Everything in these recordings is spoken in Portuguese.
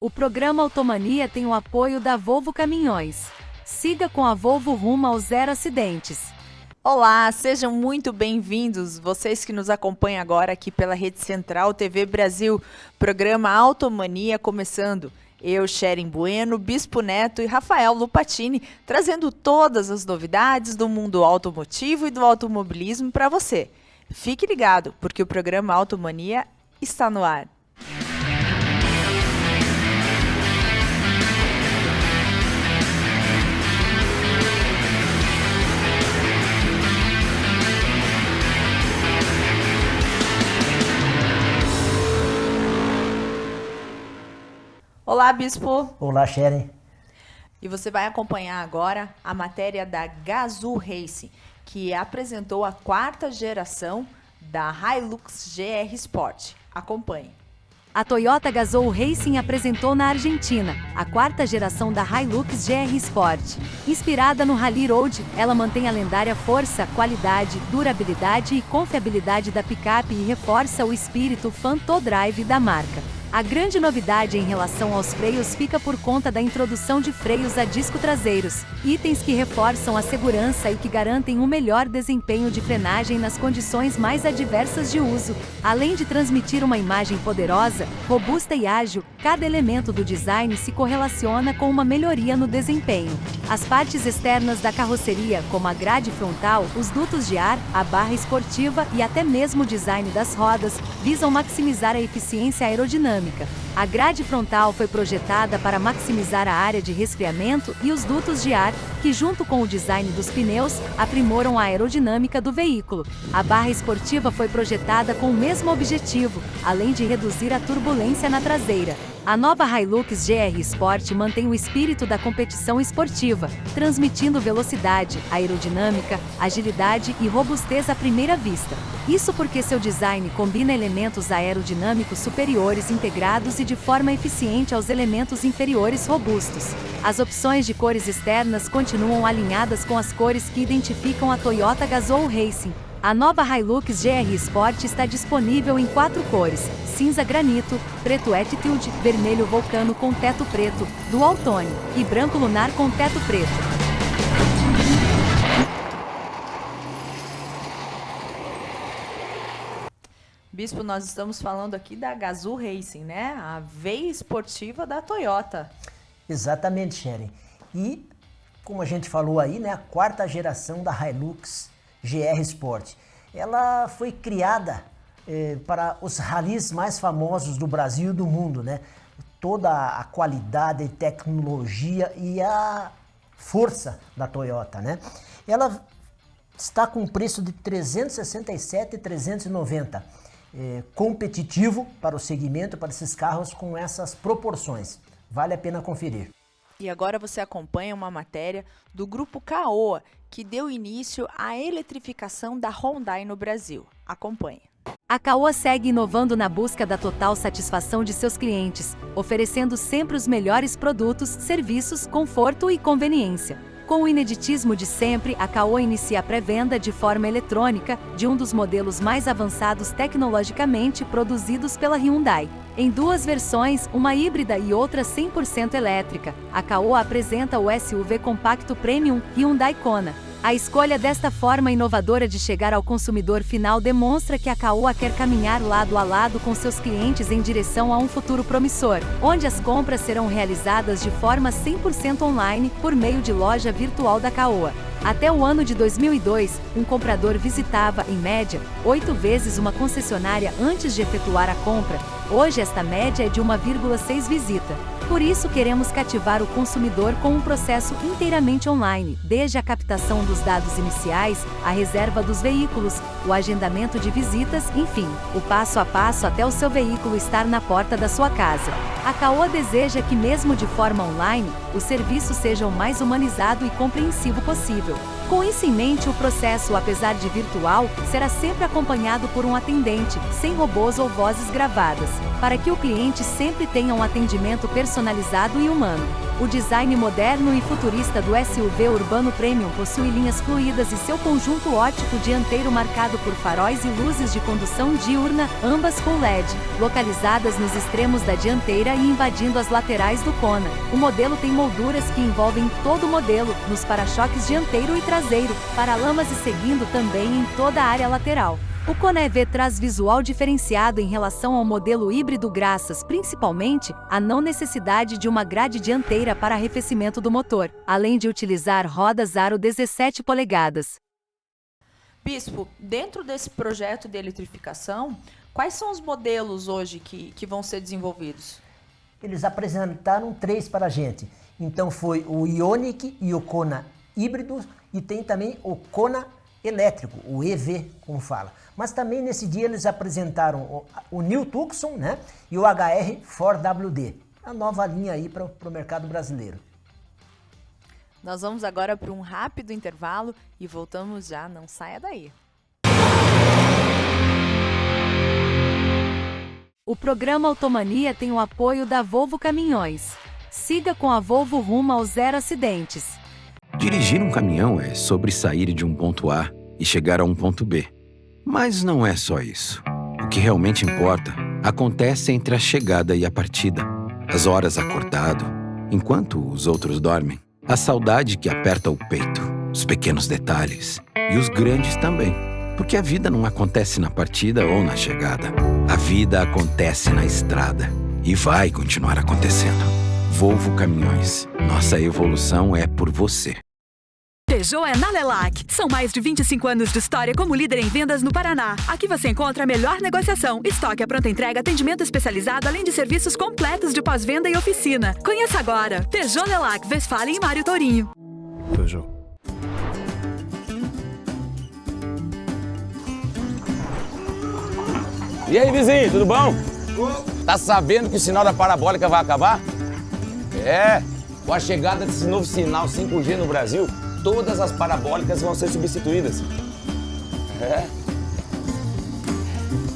O programa Automania tem o apoio da Volvo Caminhões. Siga com a Volvo rumo aos 0 acidentes. Olá, sejam muito bem-vindos, vocês que nos acompanham agora aqui pela Rede Central TV Brasil, programa Automania começando. Eu, Sherin Bueno, Bispo Neto e Rafael Lupatini, trazendo todas as novidades do mundo automotivo e do automobilismo para você. Fique ligado, porque o programa Automania está no ar. Olá, Bispo. Olá, Sherin. E você vai acompanhar agora a matéria da Gazoo Racing, que apresentou a 4ª geração da Hilux GR Sport. Acompanhe. A Toyota Gazoo Racing apresentou na Argentina a 4ª geração da Hilux GR Sport. Inspirada no Rally Road, ela mantém a lendária força, qualidade, durabilidade e confiabilidade da picape e reforça o espírito fan-to-drive da marca. A grande novidade em relação aos freios fica por conta da introdução de freios a disco traseiros, itens que reforçam a segurança e que garantem um melhor desempenho de frenagem nas condições mais adversas de uso. Além de transmitir uma imagem poderosa, robusta e ágil, cada elemento do design se correlaciona com uma melhoria no desempenho. As partes externas da carroceria, como a grade frontal, os dutos de ar, a barra esportiva e até mesmo o design das rodas, visam maximizar a eficiência aerodinâmica. A grade frontal foi projetada para maximizar a área de resfriamento e os dutos de ar, que junto com o design dos pneus, aprimoram a aerodinâmica do veículo. A barra esportiva foi projetada com o mesmo objetivo, além de reduzir a turbulência na traseira. A nova Hilux GR Sport mantém o espírito da competição esportiva, transmitindo velocidade, aerodinâmica, agilidade e robustez à primeira vista. Isso porque seu design combina elementos aerodinâmicos superiores integrados e de forma eficiente aos elementos inferiores robustos. As opções de cores externas continuam alinhadas com as cores que identificam a Toyota Gazoo Racing. A nova Hilux GR Sport está disponível em 4 cores: cinza granito, preto attitude, vermelho vulcano com teto preto, dual tone, e branco lunar com teto preto. Bispo, nós estamos falando aqui da Gazoo Racing, né? A veia esportiva da Toyota. Exatamente, Sherin. E, como a gente falou aí, né, a 4ª geração da Hilux GR Sport. Ela foi criada para os ralis mais famosos do Brasil e do mundo, né? Toda a qualidade, a tecnologia e a força da Toyota, né? Ela está com um preço de R$ 367.390, competitivo para o segmento, para esses carros com essas proporções. Vale a pena conferir. E agora você acompanha uma matéria do grupo Caoa, que deu início à eletrificação da Hyundai no Brasil. Acompanhe. A Caoa segue inovando na busca da total satisfação de seus clientes, oferecendo sempre os melhores produtos, serviços, conforto e conveniência. Com o ineditismo de sempre, a Caoa inicia a pré-venda de forma eletrônica de um dos modelos mais avançados tecnologicamente produzidos pela Hyundai. Em 2 versões, uma híbrida e outra 100% elétrica, a Caoa apresenta o SUV compacto Premium Hyundai Kona. A escolha desta forma inovadora de chegar ao consumidor final demonstra que a Caoa quer caminhar lado a lado com seus clientes em direção a um futuro promissor, onde as compras serão realizadas de forma 100% online por meio de loja virtual da Caoa. Até o ano de 2002, um comprador visitava, em média, 8 vezes uma concessionária antes de efetuar a compra. Hoje esta média é de 1,6 visita. Por isso queremos cativar o consumidor com um processo inteiramente online, desde a captação dos dados iniciais, a reserva dos veículos, o agendamento de visitas, enfim, o passo a passo até o seu veículo estar na porta da sua casa. A Caoa deseja que, mesmo de forma online, o serviço seja o mais humanizado e compreensivo possível. Com isso em mente, o processo, apesar de virtual, será sempre acompanhado por um atendente, sem robôs ou vozes gravadas, para que o cliente sempre tenha um atendimento personalizado e humano. O design moderno e futurista do SUV Urbano Premium possui linhas fluídas e seu conjunto óptico dianteiro marcado por faróis e luzes de condução diurna, ambas com LED, localizadas nos extremos da dianteira e invadindo as laterais do Kona. O modelo tem molduras que envolvem todo o modelo, nos para-choques dianteiro e traseiro, paralamas e seguindo também em toda a área lateral. O Kona EV traz visual diferenciado em relação ao modelo híbrido graças, principalmente, à não necessidade de uma grade dianteira para arrefecimento do motor, além de utilizar rodas aro 17 polegadas. Bispo, dentro desse projeto de eletrificação, quais são os modelos hoje que vão ser desenvolvidos? Eles apresentaram 3 para a gente. Então foi o Ioniq e o Kona híbrido e tem também o Kona elétrico, o EV, como fala. Mas também nesse dia eles apresentaram o New Tucson, né, e o HR 4WD, a nova linha aí para o mercado brasileiro. Nós vamos agora para um rápido intervalo e voltamos já, não saia daí. O programa Automania tem o apoio da Volvo Caminhões. Siga com a Volvo rumo aos 0 acidentes. Dirigir um caminhão é sobre sair de um ponto A e chegar a um ponto B. Mas não é só isso. O que realmente importa acontece entre a chegada e a partida. As horas acordado, enquanto os outros dormem. A saudade que aperta o peito, os pequenos detalhes e os grandes também. Porque a vida não acontece na partida ou na chegada. A vida acontece na estrada e vai continuar acontecendo. Volvo Caminhões. Nossa evolução é por você. Peugeot é na Lelac. São mais de 25 anos de história como líder em vendas no Paraná. Aqui você encontra a melhor negociação, estoque à pronta entrega, atendimento especializado, além de serviços completos de pós-venda e oficina. Conheça agora. Peugeot Lelac, Westfalen e Mário Tourinho. Peugeot. E aí, vizinho, tudo bom? Tá sabendo que o sinal da parabólica vai acabar? É, com a chegada desse novo sinal 5G no Brasil, todas as parabólicas vão ser substituídas. É.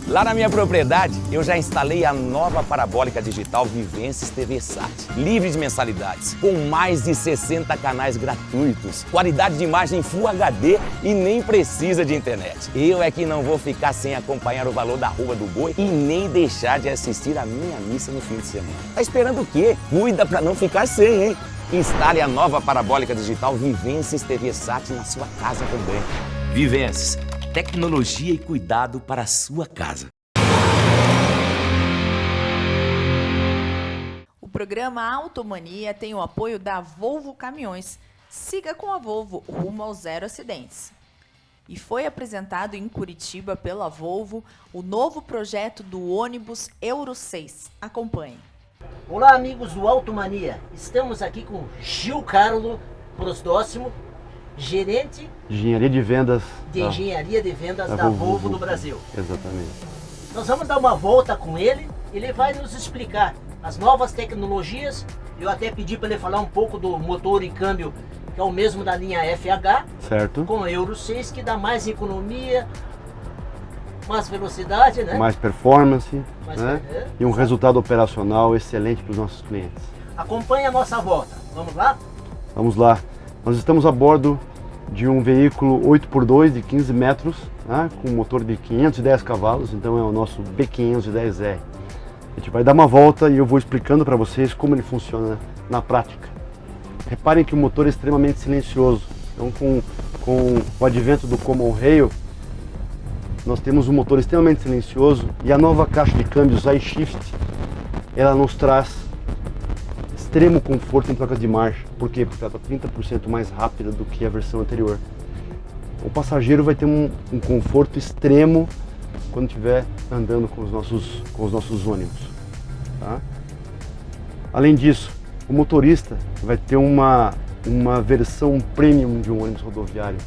Lá na minha propriedade, eu já instalei a nova parabólica digital Vivência TV Sat, livre de mensalidades, com mais de 60 canais gratuitos, qualidade de imagem Full HD e nem precisa de internet. Eu é que não vou ficar sem acompanhar o valor da Rua do Boi e nem deixar de assistir a minha missa no fim de semana. Tá esperando o quê? Cuida pra não ficar sem, hein? Instale a nova parabólica digital Vivência TV Sat na sua casa também. Vivências, tecnologia e cuidado para a sua casa. O programa Automania tem o apoio da Volvo Caminhões. Siga com a Volvo rumo aos 0 acidentes. E foi apresentado em Curitiba pela Volvo o novo projeto do ônibus Euro 6. Acompanhe. Olá, amigos do Automania. Estamos aqui com Gil Carlo Prosdóximo, gerente de engenharia de vendas da Volvo no Brasil. Exatamente. Nós vamos dar uma volta com ele, ele vai nos explicar as novas tecnologias. Eu até pedi para ele falar um pouco do motor e câmbio, que é o mesmo da linha FH, certo, com Euro 6, que dá mais economia, mais velocidade, né? Mais performance, né? E um resultado operacional excelente para os nossos clientes. Acompanhe a nossa volta. Vamos lá? Vamos lá. Nós estamos a bordo de um veículo 8x2 de 15 metros, né? Com um motor de 510 cavalos, então é o nosso B510R. A gente vai dar uma volta e eu vou explicando para vocês como ele funciona na prática. Reparem que o motor é extremamente silencioso. Então, com o advento do Common Rail, nós temos um motor extremamente silencioso e a nova caixa de câmbios iShift, ela nos traz extremo conforto em trocas de marcha. Por quê? Porque ela está 30% mais rápida do que a versão anterior. O passageiro vai ter um conforto extremo quando estiver andando com os nossos ônibus. Tá? Além disso, o motorista vai ter uma versão premium de um ônibus rodoviário.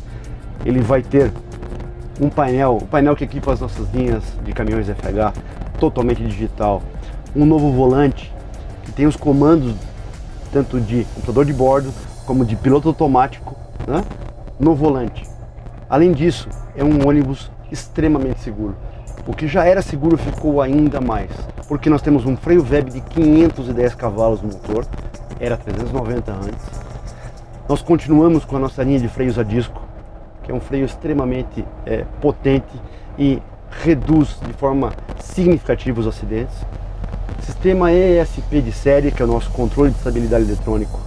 Ele vai ter o painel que equipa as nossas linhas de caminhões FH, totalmente digital. Um novo volante, que tem os comandos tanto de computador de bordo, como de piloto automático, né, no volante. Além disso, é um ônibus extremamente seguro. O que já era seguro ficou ainda mais, porque nós temos um freio Veb de 510 cavalos no motor, era 390 antes. Nós continuamos com a nossa linha de freios a disco, que é um freio extremamente potente e reduz de forma significativa os acidentes. Sistema ESP de série, que é o nosso controle de estabilidade eletrônico.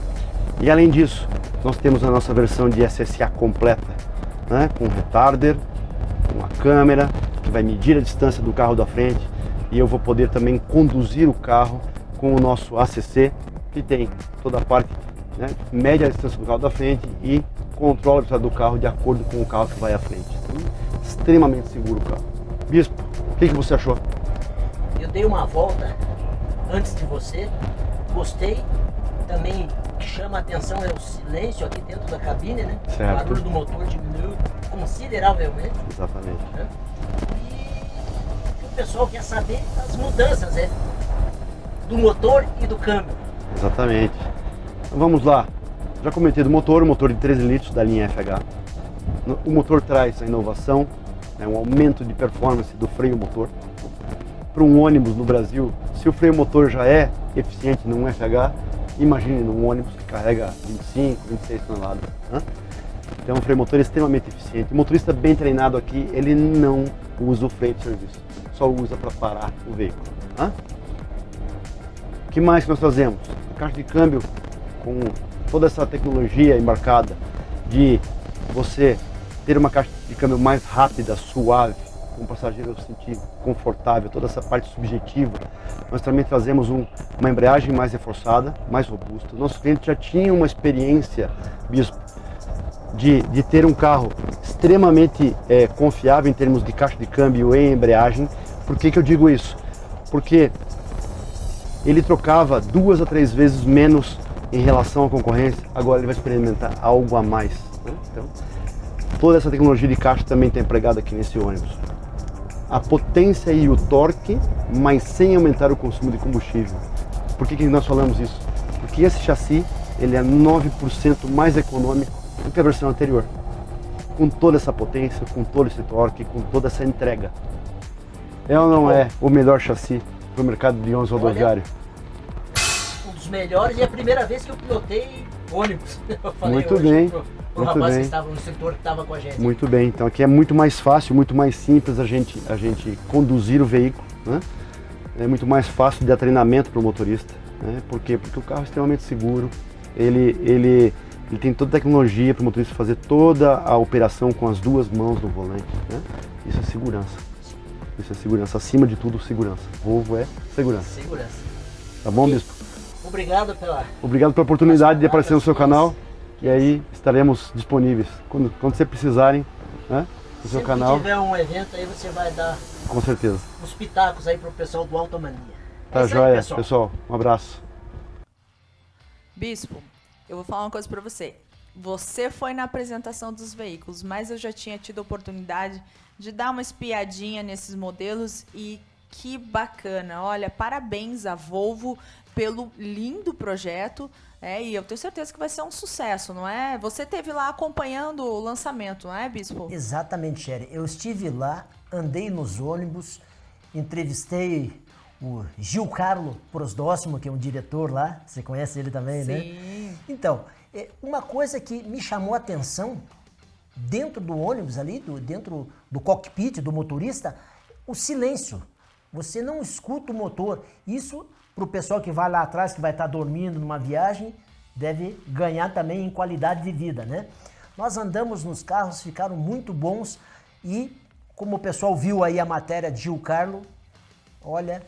E além disso, nós temos a nossa versão de SSA completa, né, com retarder, com a câmera, que vai medir a distância do carro da frente, e eu vou poder também conduzir o carro com o nosso ACC, que tem toda a parte, né, mede a distância do carro da frente e controla a velocidade do carro de acordo com o carro que vai à frente. Então, extremamente seguro o carro. Bispo, o que você achou? Eu dei uma volta antes de você, gostei. Também o que chama a atenção é o silêncio aqui dentro da cabine, né? Certo. O barulho do motor diminuiu consideravelmente. Exatamente. Né? E o pessoal quer saber as mudanças, né? Do motor e do câmbio. Exatamente. Então vamos lá. Já comentei do motor, o motor de 13 litros da linha FH. O motor traz a inovação, um aumento de performance do freio motor. Para um ônibus no Brasil, se o freio motor já é eficiente num FH, imagine num ônibus que carrega 25, 26 toneladas. Né? Então o freio motor é extremamente eficiente. O motorista bem treinado aqui, ele não usa o freio de serviço, só usa para parar o veículo. Né? O que mais que nós trazemos? A caixa de câmbio com toda essa tecnologia embarcada de você ter uma caixa de câmbio mais rápida, suave, com o passageiro se sentir confortável, toda essa parte subjetiva. Nós também trazemos uma embreagem mais reforçada, mais robusta. Nossos clientes já tinham uma experiência, Bispo, de ter um carro extremamente confiável em termos de caixa de câmbio e embreagem. Por que eu digo isso? Porque ele trocava 2 a 3 vezes menos em relação à concorrência, agora ele vai experimentar algo a mais. Né? Então, toda essa tecnologia de caixa também está empregada aqui nesse ônibus. A potência e o torque, mas sem aumentar o consumo de combustível. Por que nós falamos isso? Porque esse chassi ele é 9% mais econômico do que a versão anterior. Com toda essa potência, com todo esse torque, com toda essa entrega. É ou não é o melhor chassi para o mercado de ônibus rodoviário? Um dos melhores, e é a primeira vez que eu pilotei ônibus. Eu falei muito hoje bem. Pro rapaz que estava no setor, que estava com a gente. Muito bem, então aqui é muito mais fácil, muito mais simples a gente conduzir o veículo, né? É muito mais fácil de dar treinamento para o motorista, né? Por quê? Porque o carro é extremamente seguro, ele tem toda a tecnologia para o motorista fazer toda a operação com as 2 mãos no volante, né? Isso é segurança. Isso é segurança, acima de tudo segurança. Volvo é segurança. Segurança. Tá bom, Bispo? Obrigado pela oportunidade de aparecer no seu canal. E aí estaremos disponíveis quando vocês precisarem, né, no seu canal. Se tiver um evento aí, você vai dar com certeza uns pitacos aí pro pessoal do Automania. Tá joia, pessoal. Um abraço. Bispo, eu vou falar uma coisa para você. Você foi na apresentação dos veículos, mas eu já tinha tido a oportunidade de dar uma espiadinha nesses modelos e que bacana. Olha, parabéns à Volvo pelo lindo projeto. E eu tenho certeza que vai ser um sucesso, não é? Você esteve lá acompanhando o lançamento, não é, Bispo? Exatamente, Sherry. Eu estive lá, andei nos ônibus, entrevistei o Gil Carlo Prosdóximo, que é um diretor lá. Você conhece ele também, né? Sim. Então, uma coisa que me chamou a atenção dentro do ônibus ali, dentro do cockpit do motorista, o silêncio. Você não escuta o motor. Isso, para o pessoal que vai lá atrás, que vai estar dormindo numa viagem, deve ganhar também em qualidade de vida, né? Nós andamos nos carros, ficaram muito bons e, como o pessoal viu aí a matéria de Gil Carlo, olha,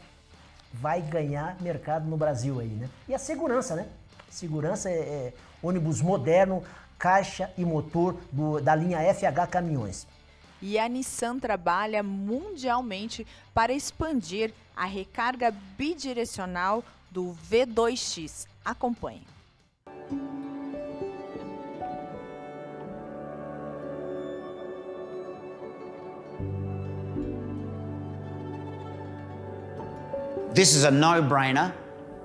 vai ganhar mercado no Brasil aí, né? E a segurança, né? Segurança é ônibus moderno, caixa e motor da linha FH Caminhões. E a Nissan trabalha mundialmente para expandir a recarga bidirecional do V2X. Acompanhe. This is a no-brainer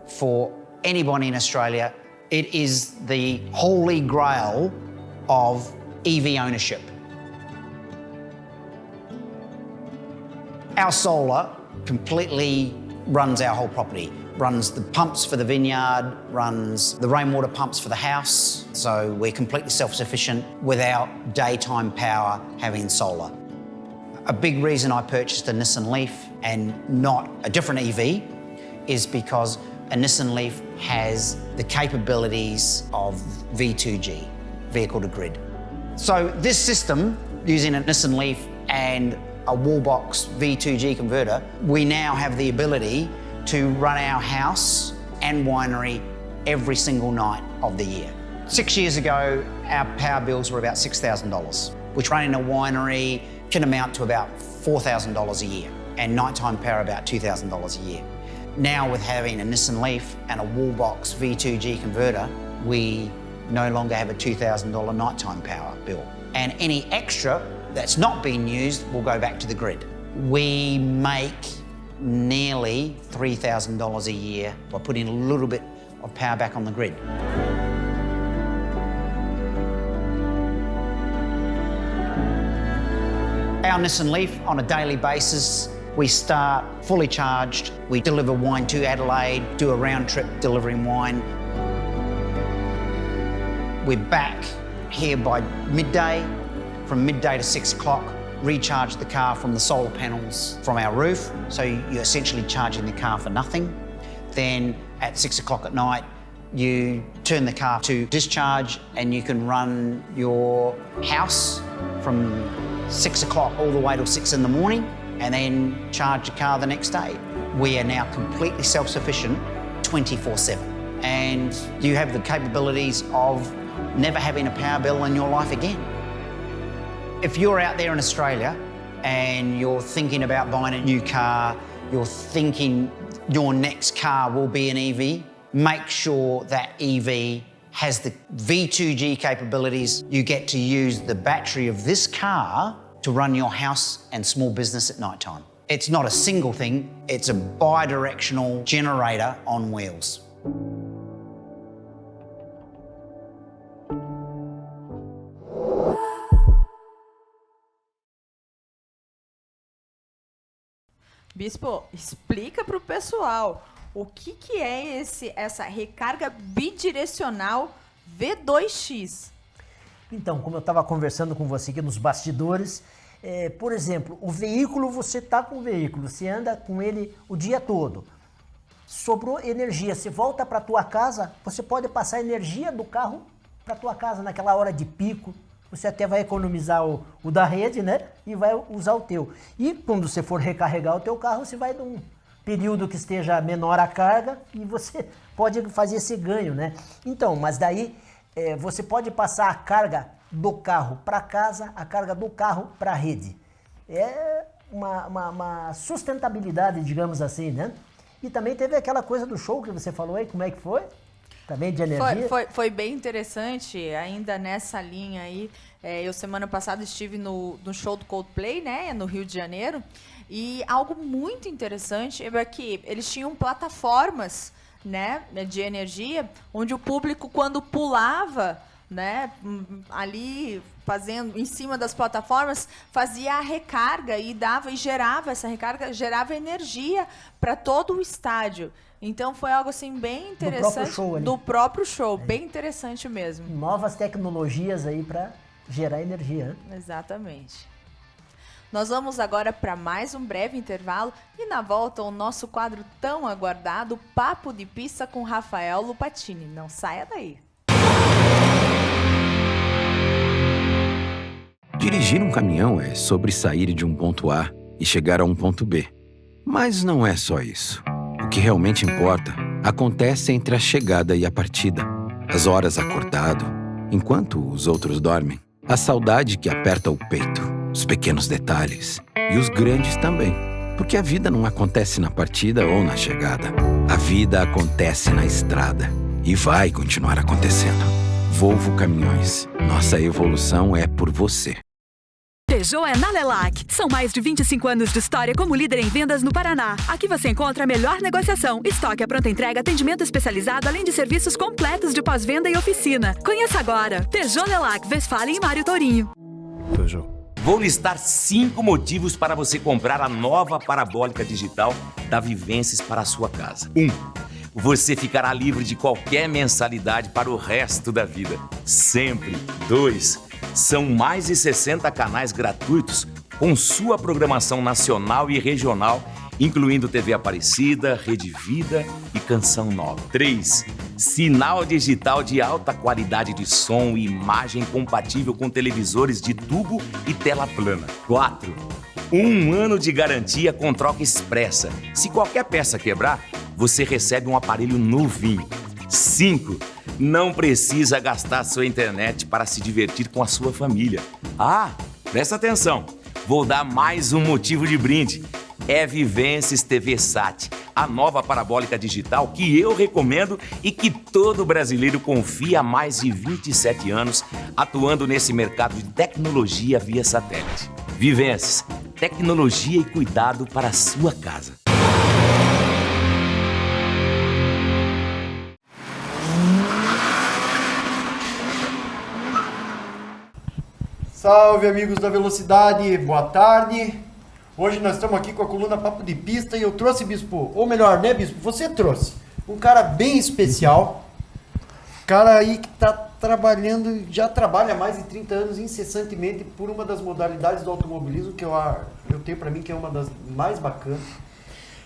for anybody in Australia. It is the holy grail of EV ownership. Our solar completely runs our whole property. runs the pumps for the vineyard, runs the rainwater pumps for the house. So we're completely self-sufficient without daytime power having solar. A big reason I purchased a Nissan Leaf and not a different EV is because a Nissan Leaf has the capabilities of V2G, vehicle to grid. So this system, using a Nissan Leaf and a Wallbox V2G converter, we now have the ability to run our house and winery every single night of the year. 6 years ago, our power bills were about $6,000, which running a winery can amount to about $4,000 a year, and nighttime power about $2,000 a year. Now with having a Nissan Leaf and a Wallbox V2G converter, we no longer have a $2,000 nighttime power bill. And any extra that's not being used will go back to the grid. We make nearly $3,000 a year by putting a little bit of power back on the grid. Our Nissan Leaf, on a daily basis, we start fully charged. We deliver wine to Adelaide, do a round trip delivering wine. We're back here by midday. From midday to 6 o'clock, recharge the car from the solar panels from our roof. So you're essentially charging the car for nothing. Then at 6 o'clock at night, you turn the car to discharge and you can run your house from 6 o'clock all the way till 6 in the morning and then charge your car the next day. We are now completely self-sufficient 24/7. And you have the capabilities of never having a power bill in your life again. If you're out there in Australia and you're thinking about buying a new car, you're thinking your next car will be an EV, make sure that EV has the V2G capabilities. You get to use the battery of this car to run your house and small business at night time. It's not a single thing, it's a bi-directional generator on wheels. Bispo, explica para o pessoal o que é essa recarga bidirecional V2X. Então, como eu estava conversando com você aqui nos bastidores, por exemplo, o veículo, você está com o veículo, você anda com ele o dia todo. Sobrou energia, você volta para a tua casa, você pode passar energia do carro para a tua casa naquela hora de pico. Você até vai economizar o da rede, né? E vai usar o teu. E quando você for recarregar o teu carro, você vai num período que esteja menor a carga e você pode fazer esse ganho, né? Então, mas daí você pode passar a carga do carro para casa, a carga do carro para a rede. É uma sustentabilidade, digamos assim, né? E também teve aquela coisa do show que você falou aí, como é que foi? Também de energia? Foi bem interessante, ainda nessa linha aí. Eu semana passada estive no show do Coldplay, né, no Rio de Janeiro, e algo muito interessante é que eles tinham plataformas, né, de energia, onde o público, quando pulava, né, ali fazendo em cima das plataformas, fazia a recarga e gerava essa recarga, gerava energia para todo o estádio. Então foi algo assim bem interessante do próprio show, bem interessante mesmo. Novas tecnologias aí para gerar energia. Né? Exatamente. Nós vamos agora para mais um breve intervalo e na volta o nosso quadro tão aguardado, Papo de Pista com Rafael Lupatini. Não saia daí. Dirigir um caminhão é sobre sair de um ponto A e chegar a um ponto B. Mas não é só isso. O que realmente importa acontece entre a chegada e a partida. As horas acordado, enquanto os outros dormem. A saudade que aperta o peito. Os pequenos detalhes. E os grandes também. Porque a vida não acontece na partida ou na chegada. A vida acontece na estrada. E vai continuar acontecendo. Volvo Caminhões. Nossa evolução é por você. Peugeot é na Lelac. São mais de 25 anos de história como líder em vendas no Paraná. Aqui você encontra a melhor negociação, estoque à pronta entrega, atendimento especializado, além de serviços completos de pós-venda e oficina. Conheça agora. Peugeot Lelac, Westfalen e Mário Tourinho. Peugeot. Vou listar 5 motivos para você comprar a nova parabólica digital da Vivências para a sua casa. 1. você ficará livre de qualquer mensalidade para o resto da vida. Sempre. 2. São mais de 60 canais gratuitos com sua programação nacional e regional, incluindo TV Aparecida, Rede Vida e Canção Nova. 3. Sinal digital de alta qualidade de som e imagem compatível com televisores de tubo e tela plana. 4. 1 ano de garantia com troca expressa. Se qualquer peça quebrar, você recebe um aparelho novinho. 5. Não precisa gastar sua internet para se divertir com a sua família. Ah, presta atenção. Vou dar mais um motivo de brinde. É Vivências TV Sat, a nova parabólica digital que eu recomendo e que todo brasileiro confia há mais de 27 anos, atuando nesse mercado de tecnologia via satélite. Vivências, tecnologia e cuidado para a sua casa. Salve, amigos da Velocidade, boa tarde. Hoje nós estamos aqui com a coluna Papo de Pista e eu trouxe, Bispo, ou melhor, né, Bispo, você trouxe um cara bem especial, cara aí que está trabalhando, já trabalha há mais de 30 anos incessantemente por uma das modalidades do automobilismo que eu tenho para mim que é uma das mais bacanas.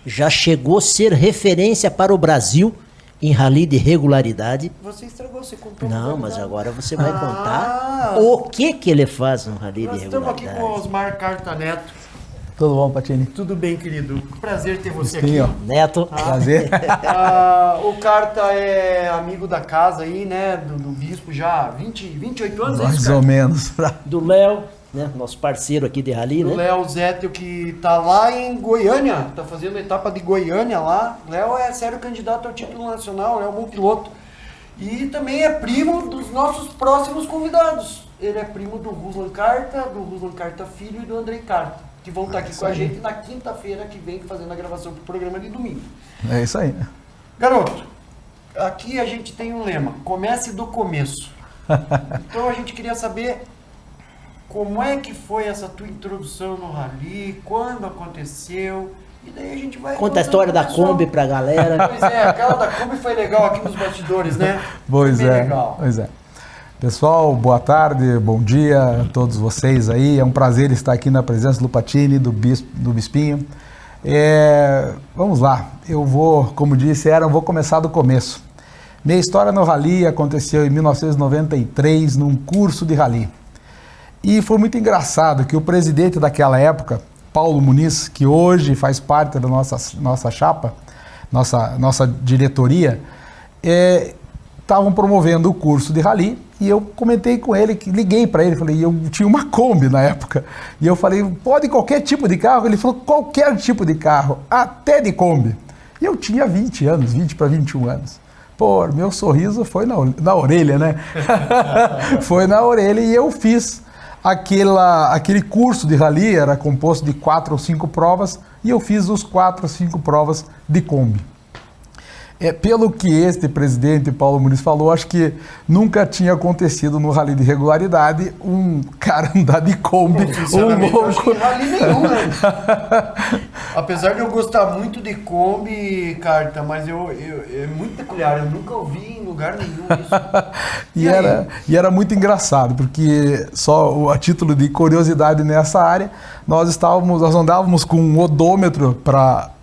Já chegou a ser referência para o Brasil em rally de regularidade. Você estragou, você contou. Não, mas agora você vai contar o que ele faz no rally de regularidade. Nós estamos aqui com o Osmar Cartaneto. Tudo bom, Patini? Tudo bem, querido. Prazer ter você aqui. Neto. Prazer. O Carta é amigo da casa aí, né? Do Bispo já há 28 anos. Mais ou menos. Do Léo, né? Nosso parceiro aqui de rally, né? Do Léo Zétio, que tá lá em Goiânia. Tá fazendo a etapa de Goiânia lá. Léo é sério candidato ao título nacional, é um bom piloto. E também é primo dos nossos próximos convidados. Ele é primo do Ruslan Carta, do Ruslan Carta Filho e do Andrei Carta, que vão estar aqui com a gente na quinta-feira que vem fazendo a gravação do programa de domingo. É isso aí. Garoto, aqui a gente tem um lema, comece do começo. Então a gente queria saber como é que foi essa tua introdução no rally, quando aconteceu, e daí a gente vai... Conta a história da Kombi pra galera. Pois é, aquela da Kombi foi legal aqui nos bastidores, né? Pois é, legal. Pois é. Pessoal, boa tarde, bom dia a todos vocês aí. É um prazer estar aqui na presença do Patini, do Bispinho. Vamos lá, eu vou, como disse, vou começar do começo. Minha história no rally aconteceu em 1993, num curso de rally. E foi muito engraçado que o presidente daquela época, Paulo Muniz, que hoje faz parte da nossa chapa, nossa diretoria, estavam promovendo o curso de rally. E eu comentei com ele, liguei para ele, falei, eu tinha uma Kombi na época, e eu falei, pode qualquer tipo de carro? Ele falou, qualquer tipo de carro, até de Kombi. E eu tinha 20 anos, 20 para 21 anos. Pô, meu sorriso foi na orelha, né? Foi na orelha e eu fiz aquele curso de rally, era composto de 4 ou 5 provas, e eu fiz os 4 ou 5 provas de Kombi. Pelo que este presidente Paulo Muniz falou, acho que nunca tinha acontecido no rally de regularidade um cara andar de Kombi, um louco. Acho que rally nenhum, né? Apesar de eu gostar muito de Kombi, Carta, mas é muito peculiar, eu nunca ouvi em lugar nenhum isso. E era muito engraçado, porque só a título de curiosidade nessa área, nós andávamos com um odômetro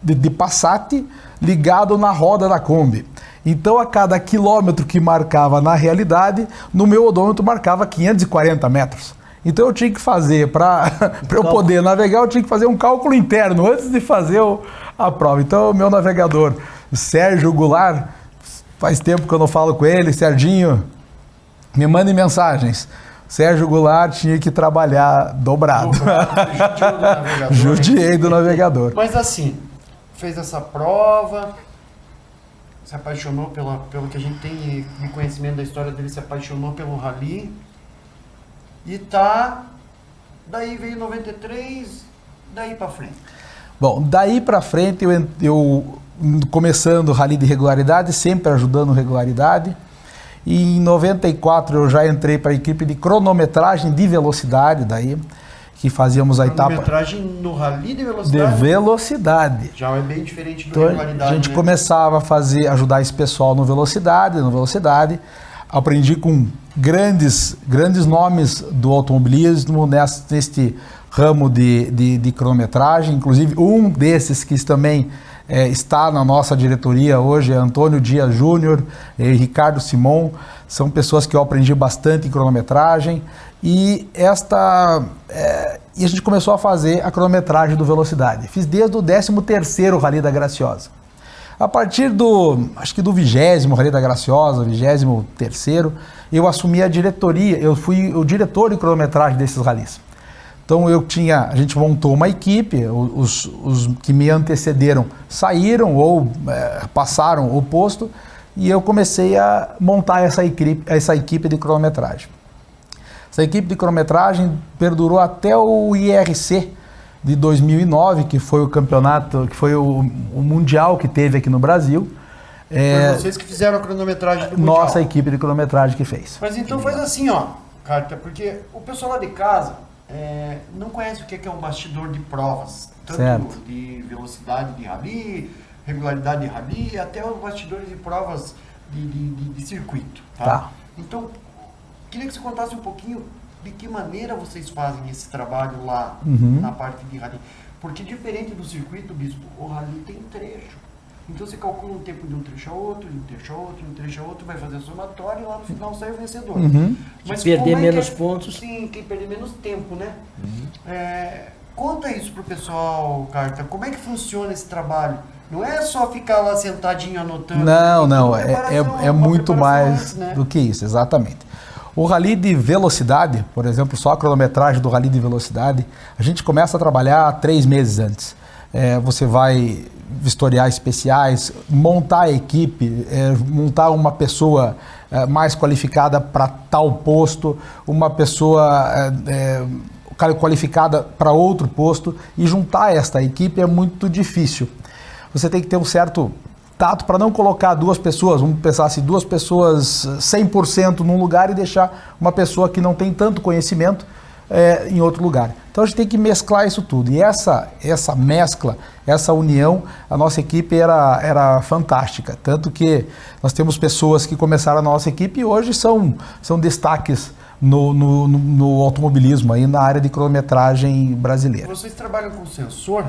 de Passat, ligado na roda da Kombi. Então, a cada quilômetro que marcava na realidade, no meu odômetro marcava 540 metros. Então, eu tinha que fazer, para eu poder navegar, eu tinha que fazer um cálculo interno antes de fazer a prova. Então, o meu navegador, Sérgio Goulart, faz tempo que eu não falo com ele, Serginho, me mande mensagens. Sérgio Goulart tinha que trabalhar dobrado. Judiei do navegador. Mas assim, fez essa prova, se apaixonou pelo que a gente tem de conhecimento da história dele, se apaixonou pelo rally e daí veio 93, daí pra frente. Bom, daí pra frente eu começando o rally de regularidade, sempre ajudando regularidade, e em 94 eu já entrei para a equipe de cronometragem de velocidade daí. que fazíamos a etapa... Cronometragem no rally de velocidade? De velocidade. Já é bem diferente do Então, regularidade, a gente né? começava a ajudar esse pessoal no velocidade. Aprendi com grandes nomes do automobilismo neste ramo de cronometragem. Inclusive, um desses que também está na nossa diretoria hoje é Antônio Dias Júnior e Ricardo Simon. São pessoas que eu aprendi bastante em cronometragem. E a gente começou a fazer a cronometragem do Velocidade. Fiz desde o 13º Rally da Graciosa. A partir do 20º Rally da Graciosa, 23º, eu assumi a diretoria, eu fui o diretor de cronometragem desses rallies. Então a gente montou uma equipe, os que me antecederam saíram ou passaram o posto, e eu comecei a montar essa equipe de cronometragem. Essa equipe de cronometragem perdurou até o IRC de 2009, que foi o campeonato, que foi o mundial que teve aqui no Brasil. Foi vocês que fizeram a cronometragem do mundial? Nossa equipe de cronometragem que fez. Mas então faz assim, ó, Carta, porque o pessoal lá de casa não conhece o que é um bastidor de provas, tanto certo. de velocidade de rally, regularidade de rally, até os bastidores de provas de circuito, tá? Então, queria que você contasse um pouquinho de que maneira vocês fazem esse trabalho lá na parte de rally. Porque diferente do circuito, Bispo, o rally tem trecho. Então você calcula o tempo de um trecho a outro, de um trecho a outro, de um trecho a outro, vai fazer a somatória e lá no final sai o vencedor. Mas perder menos pontos. Sim, quem perder menos tempo, né? Conta isso pro pessoal, Carta. Como é que funciona esse trabalho? Não é só ficar lá sentadinho anotando. Não. É muito mais antes, né? Do que isso, exatamente. O rally de velocidade, por exemplo, só a cronometragem do rally de velocidade, a gente começa a trabalhar 3 meses antes. Você vai vistoriar especiais, montar a equipe, montar uma pessoa mais qualificada para tal posto, uma pessoa qualificada para outro posto, e juntar esta equipe é muito difícil. Você tem que ter um certo tato para não colocar 2 pessoas, vamos pensar assim, 2 pessoas 100% num lugar e deixar uma pessoa que não tem tanto conhecimento em outro lugar. Então a gente tem que mesclar isso tudo. E essa mescla, essa união, a nossa equipe era fantástica. Tanto que nós temos pessoas que começaram a nossa equipe e hoje são destaques no automobilismo, aí na área de cronometragem brasileira. Vocês trabalham com sensor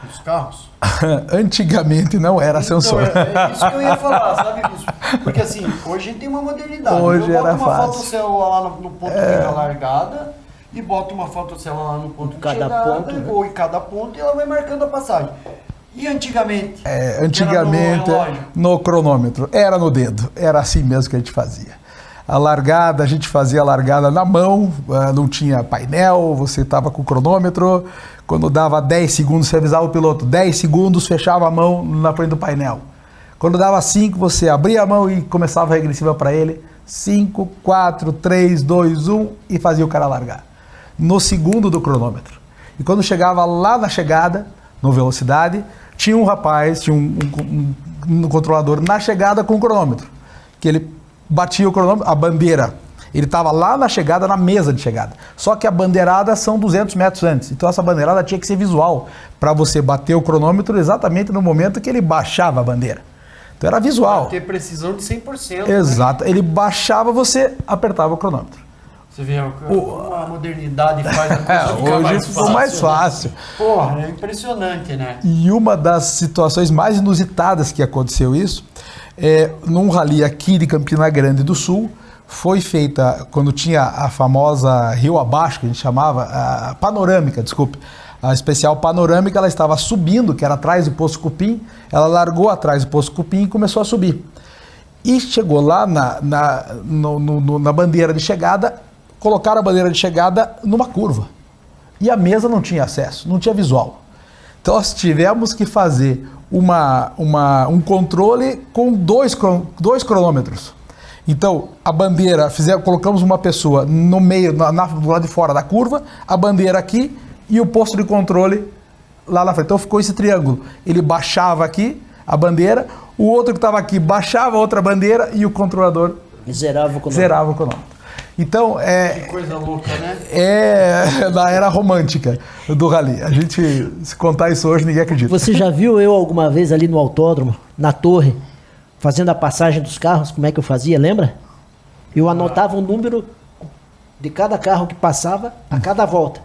nos carros? Antigamente não era sensor. É isso que eu ia falar, sabe, Bispo? Porque assim, hoje a gente tem uma modernidade. Hoje eu boto era uma fácil. fotocélula lá no ponto da largada e boto uma fotocélula lá no ponto de chegada, ou em cada ponto, e ela vai marcando a passagem. E antigamente? Antigamente, no cronômetro, era no dedo, era assim mesmo que a gente fazia. A largada, a gente fazia a largada na mão, não tinha painel, você estava com o cronômetro, quando dava 10 segundos você avisava o piloto, 10 segundos fechava a mão na frente do painel. Quando dava 5, você abria a mão e começava a regressiva para ele, 5, 4, 3, 2, 1 e fazia o cara largar. No segundo do cronômetro. E quando chegava lá na chegada, no velocidade, tinha um rapaz, tinha um controlador na chegada com o cronômetro, que ele batia o cronômetro, a bandeira, ele estava lá na chegada, na mesa de chegada. Só que a bandeirada são 200 metros antes. Então essa bandeirada tinha que ser visual, para você bater o cronômetro exatamente no momento que ele baixava a bandeira. Então era visual. Pra ter precisão de 100%. Exato. Né? Ele baixava, você apertava o cronômetro. Você vê, a modernidade faz a coisa ficar hoje mais ficou fácil, mais fácil. Né? Porra, é impressionante, né? E uma das situações mais inusitadas que aconteceu isso, num rally aqui de Campina Grande do Sul, foi feita, quando tinha a famosa Rio Abaixo, que a gente chamava, a panorâmica, desculpe, a especial panorâmica, ela estava subindo, que era atrás do posto Cupim, ela largou atrás do posto Cupim e começou a subir. E chegou lá na bandeira de chegada, colocaram a bandeira de chegada numa curva. E a mesa não tinha acesso, não tinha visual. Então nós tivemos que fazer um controle com dois cronômetros. Então, a bandeira, colocamos uma pessoa no meio, do lado de fora da curva, a bandeira aqui e o posto de controle lá na frente. Então ficou esse triângulo. Ele baixava aqui a bandeira, o outro que estava aqui baixava a outra bandeira e o controlador zerava o cronômetro. Zerava o cronômetro. Então, Que coisa louca, né? É da era romântica do rally. A gente, se contar isso hoje, ninguém acredita. Você já viu eu alguma vez ali no autódromo, na torre, fazendo a passagem dos carros? Como é que eu fazia, lembra? Eu anotava o número de cada carro que passava a cada volta.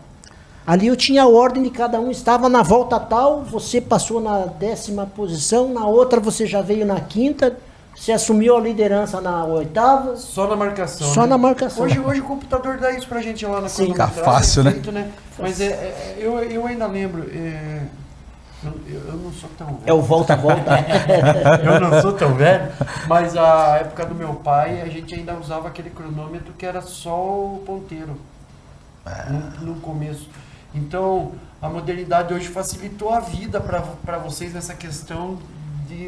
Ali eu tinha a ordem de cada um, estava na volta tal, você passou na 10ª posição, na outra você já veio na 5ª, você assumiu a liderança na 8ª. Só na marcação. Só na marcação. Hoje o computador dá isso pra gente lá na Sim. Fica fácil, né? Mas eu ainda lembro. Eu não sou tão velho. É o volta-volta. Eu não sou tão velho, mas a época do meu pai, a gente ainda usava aquele cronômetro que era só o ponteiro. No começo. Então, a modernidade hoje facilitou a vida para vocês nessa questão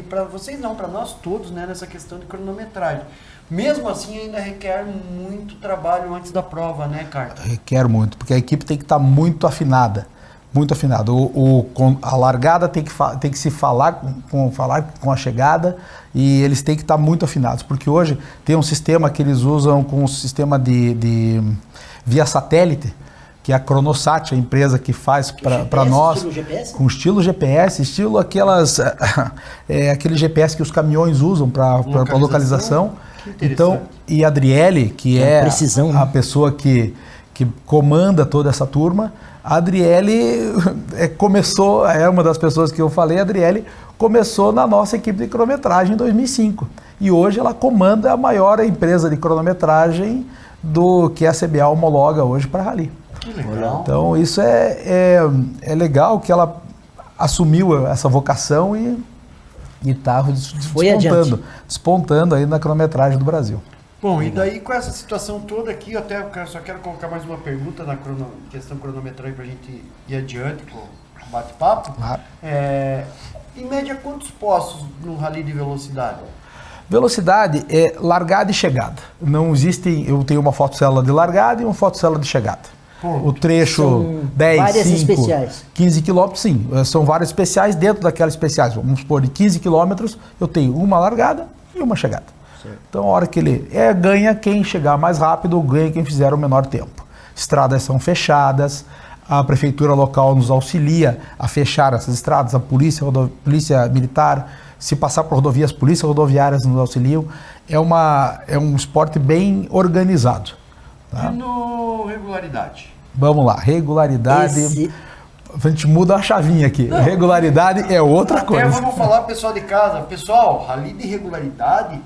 para vocês não, para nós todos, né, nessa questão de cronometragem. Mesmo assim, ainda requer muito trabalho antes da prova, né, Carlos? Requer muito, porque a equipe tem que estar muito afinada. Muito afinada. A largada tem que se falar com a chegada, e eles têm que estar muito afinados, porque hoje tem um sistema que eles usam com um sistema de via satélite, que é a Cronosat, a empresa que faz para nós, estilo GPS? Com estilo GPS, estilo aquele GPS que os caminhões usam para localização. Então, e a Adriele, que é precisão, a pessoa que comanda toda essa turma, a Adriele começou, é uma das pessoas que eu falei, a Adriele começou na nossa equipe de cronometragem em 2005. E hoje ela comanda a maior empresa de cronometragem que a CBA homologa hoje para Rally. Que legal. Então isso é legal que ela assumiu essa vocação e está despontando aí na cronometragem do Brasil. Bom, e daí com essa situação toda aqui, só quero colocar mais uma pergunta na questão cronometragem para a gente ir adiante com o bate-papo. Claro. Em média, quantos postos no rally de velocidade? Velocidade é largada e chegada. Não existem, eu tenho uma fotocélula de largada e uma fotocélula de chegada. O trecho são 10, 5, especiais. 15 quilômetros, sim. São várias especiais. Dentro daquelas especiais, vamos supor, de 15 quilômetros, eu tenho uma largada e uma chegada. Certo. Então, a hora que ele ganha quem chegar mais rápido, ou ganha quem fizer o menor tempo. Estradas são fechadas, a prefeitura local nos auxilia a fechar essas estradas, a polícia militar, se passar por rodovias, polícias rodoviárias nos auxiliam. É um esporte bem organizado. Tá? E no regularidade? Vamos lá, regularidade. A gente muda a chavinha aqui. Não, regularidade é outra coisa. Vamos falar pro pessoal de casa. Pessoal, rally de regularidade,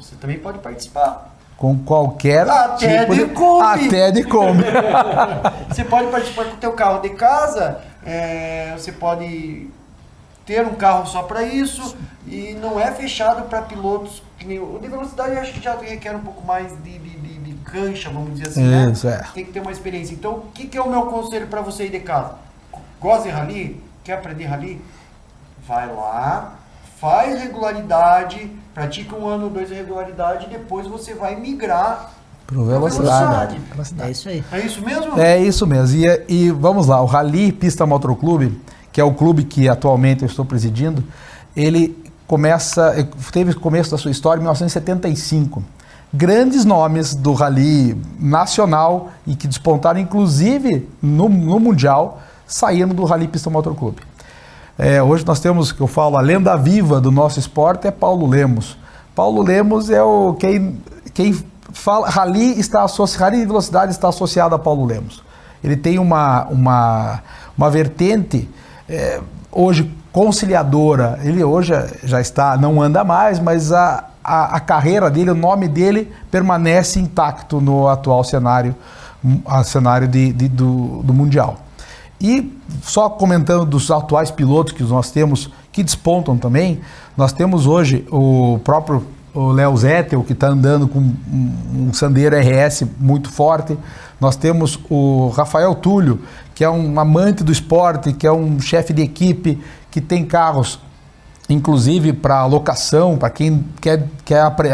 você também pode participar. Com qualquer tipo de Kombi. Até de Kombi. Você pode participar com o teu carro de casa, você pode ter um carro só para isso, e não é fechado para pilotos. O de velocidade eu acho que já requer um pouco mais de cancha, vamos dizer assim, isso, né? Tem que ter uma experiência. Então, o que é o meu conselho para você ir de casa? Gosta de rally? Quer aprender rally? Vai lá, faz regularidade, pratica 1 ano ou 2 de regularidade, e depois você vai migrar para velocidade. É isso aí. É isso mesmo? É isso mesmo. E vamos lá, o Rally Pista Motor Clube, que é o clube que atualmente eu estou presidindo, ele teve o começo da sua história em 1975. Grandes nomes do rally nacional e que despontaram, inclusive, no Mundial, saíram do Rally Pista Motor Clube. Hoje nós temos, que eu falo, a lenda viva do nosso esporte é Paulo Lemos. Paulo Lemos é quem fala, rally de velocidade está associado a Paulo Lemos. Ele tem uma vertente, hoje conciliadora. Ele hoje já não anda mais, mas a carreira dele, o nome dele permanece intacto no atual cenário do Mundial. E só comentando dos atuais pilotos que nós temos, que despontam também, nós temos hoje o próprio Léo Zettel, que está andando com um Sandero RS muito forte. Nós temos o Rafael Túlio, que é um amante do esporte, que é um chefe de equipe, que tem carros inclusive para locação, para quem quer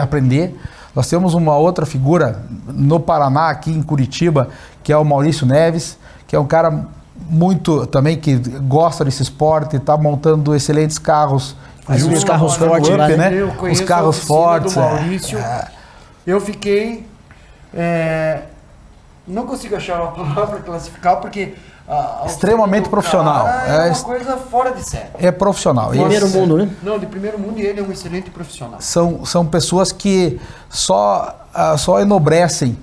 aprender. Nós temos uma outra figura no Paraná, aqui em Curitiba, que é o Maurício Neves, que é um cara muito também que gosta desse esporte, está montando excelentes carros. Os carros fortes lá, né? Eu Os carros fortes. Do Maurício. Eu fiquei Não consigo achar uma palavra para classificar, porque... extremamente profissional. É uma coisa fora de série. É profissional. Primeiro mundo, né? Não, de primeiro mundo, e ele é um excelente profissional. São pessoas que só enobrecem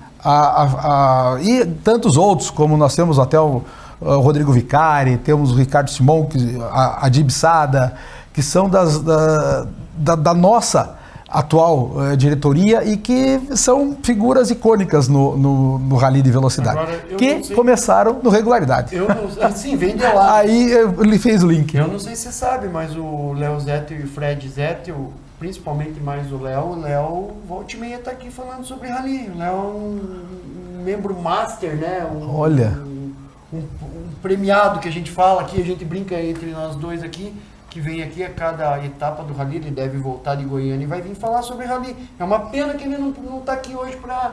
e tantos outros, como nós temos até o Rodrigo Vicari, temos o Ricardo Simon, a Dib Sada, que são da nossa atual diretoria e que são figuras icônicas no rally de velocidade. Agora, que começaram no regularidade. Sim, vem de lá. Aí ele fez o link. Eu não sei se você sabe, mas o Léo Zettel e o Fred Zettel, principalmente mais o Léo volta e meia tá aqui falando sobre rally. O Léo é um membro master, né? Olha. Um premiado que a gente fala aqui, a gente brinca entre nós dois aqui, que vem aqui a cada etapa do rally, ele deve voltar de Goiânia e vai vir falar sobre rally. É uma pena que ele não tá aqui hoje para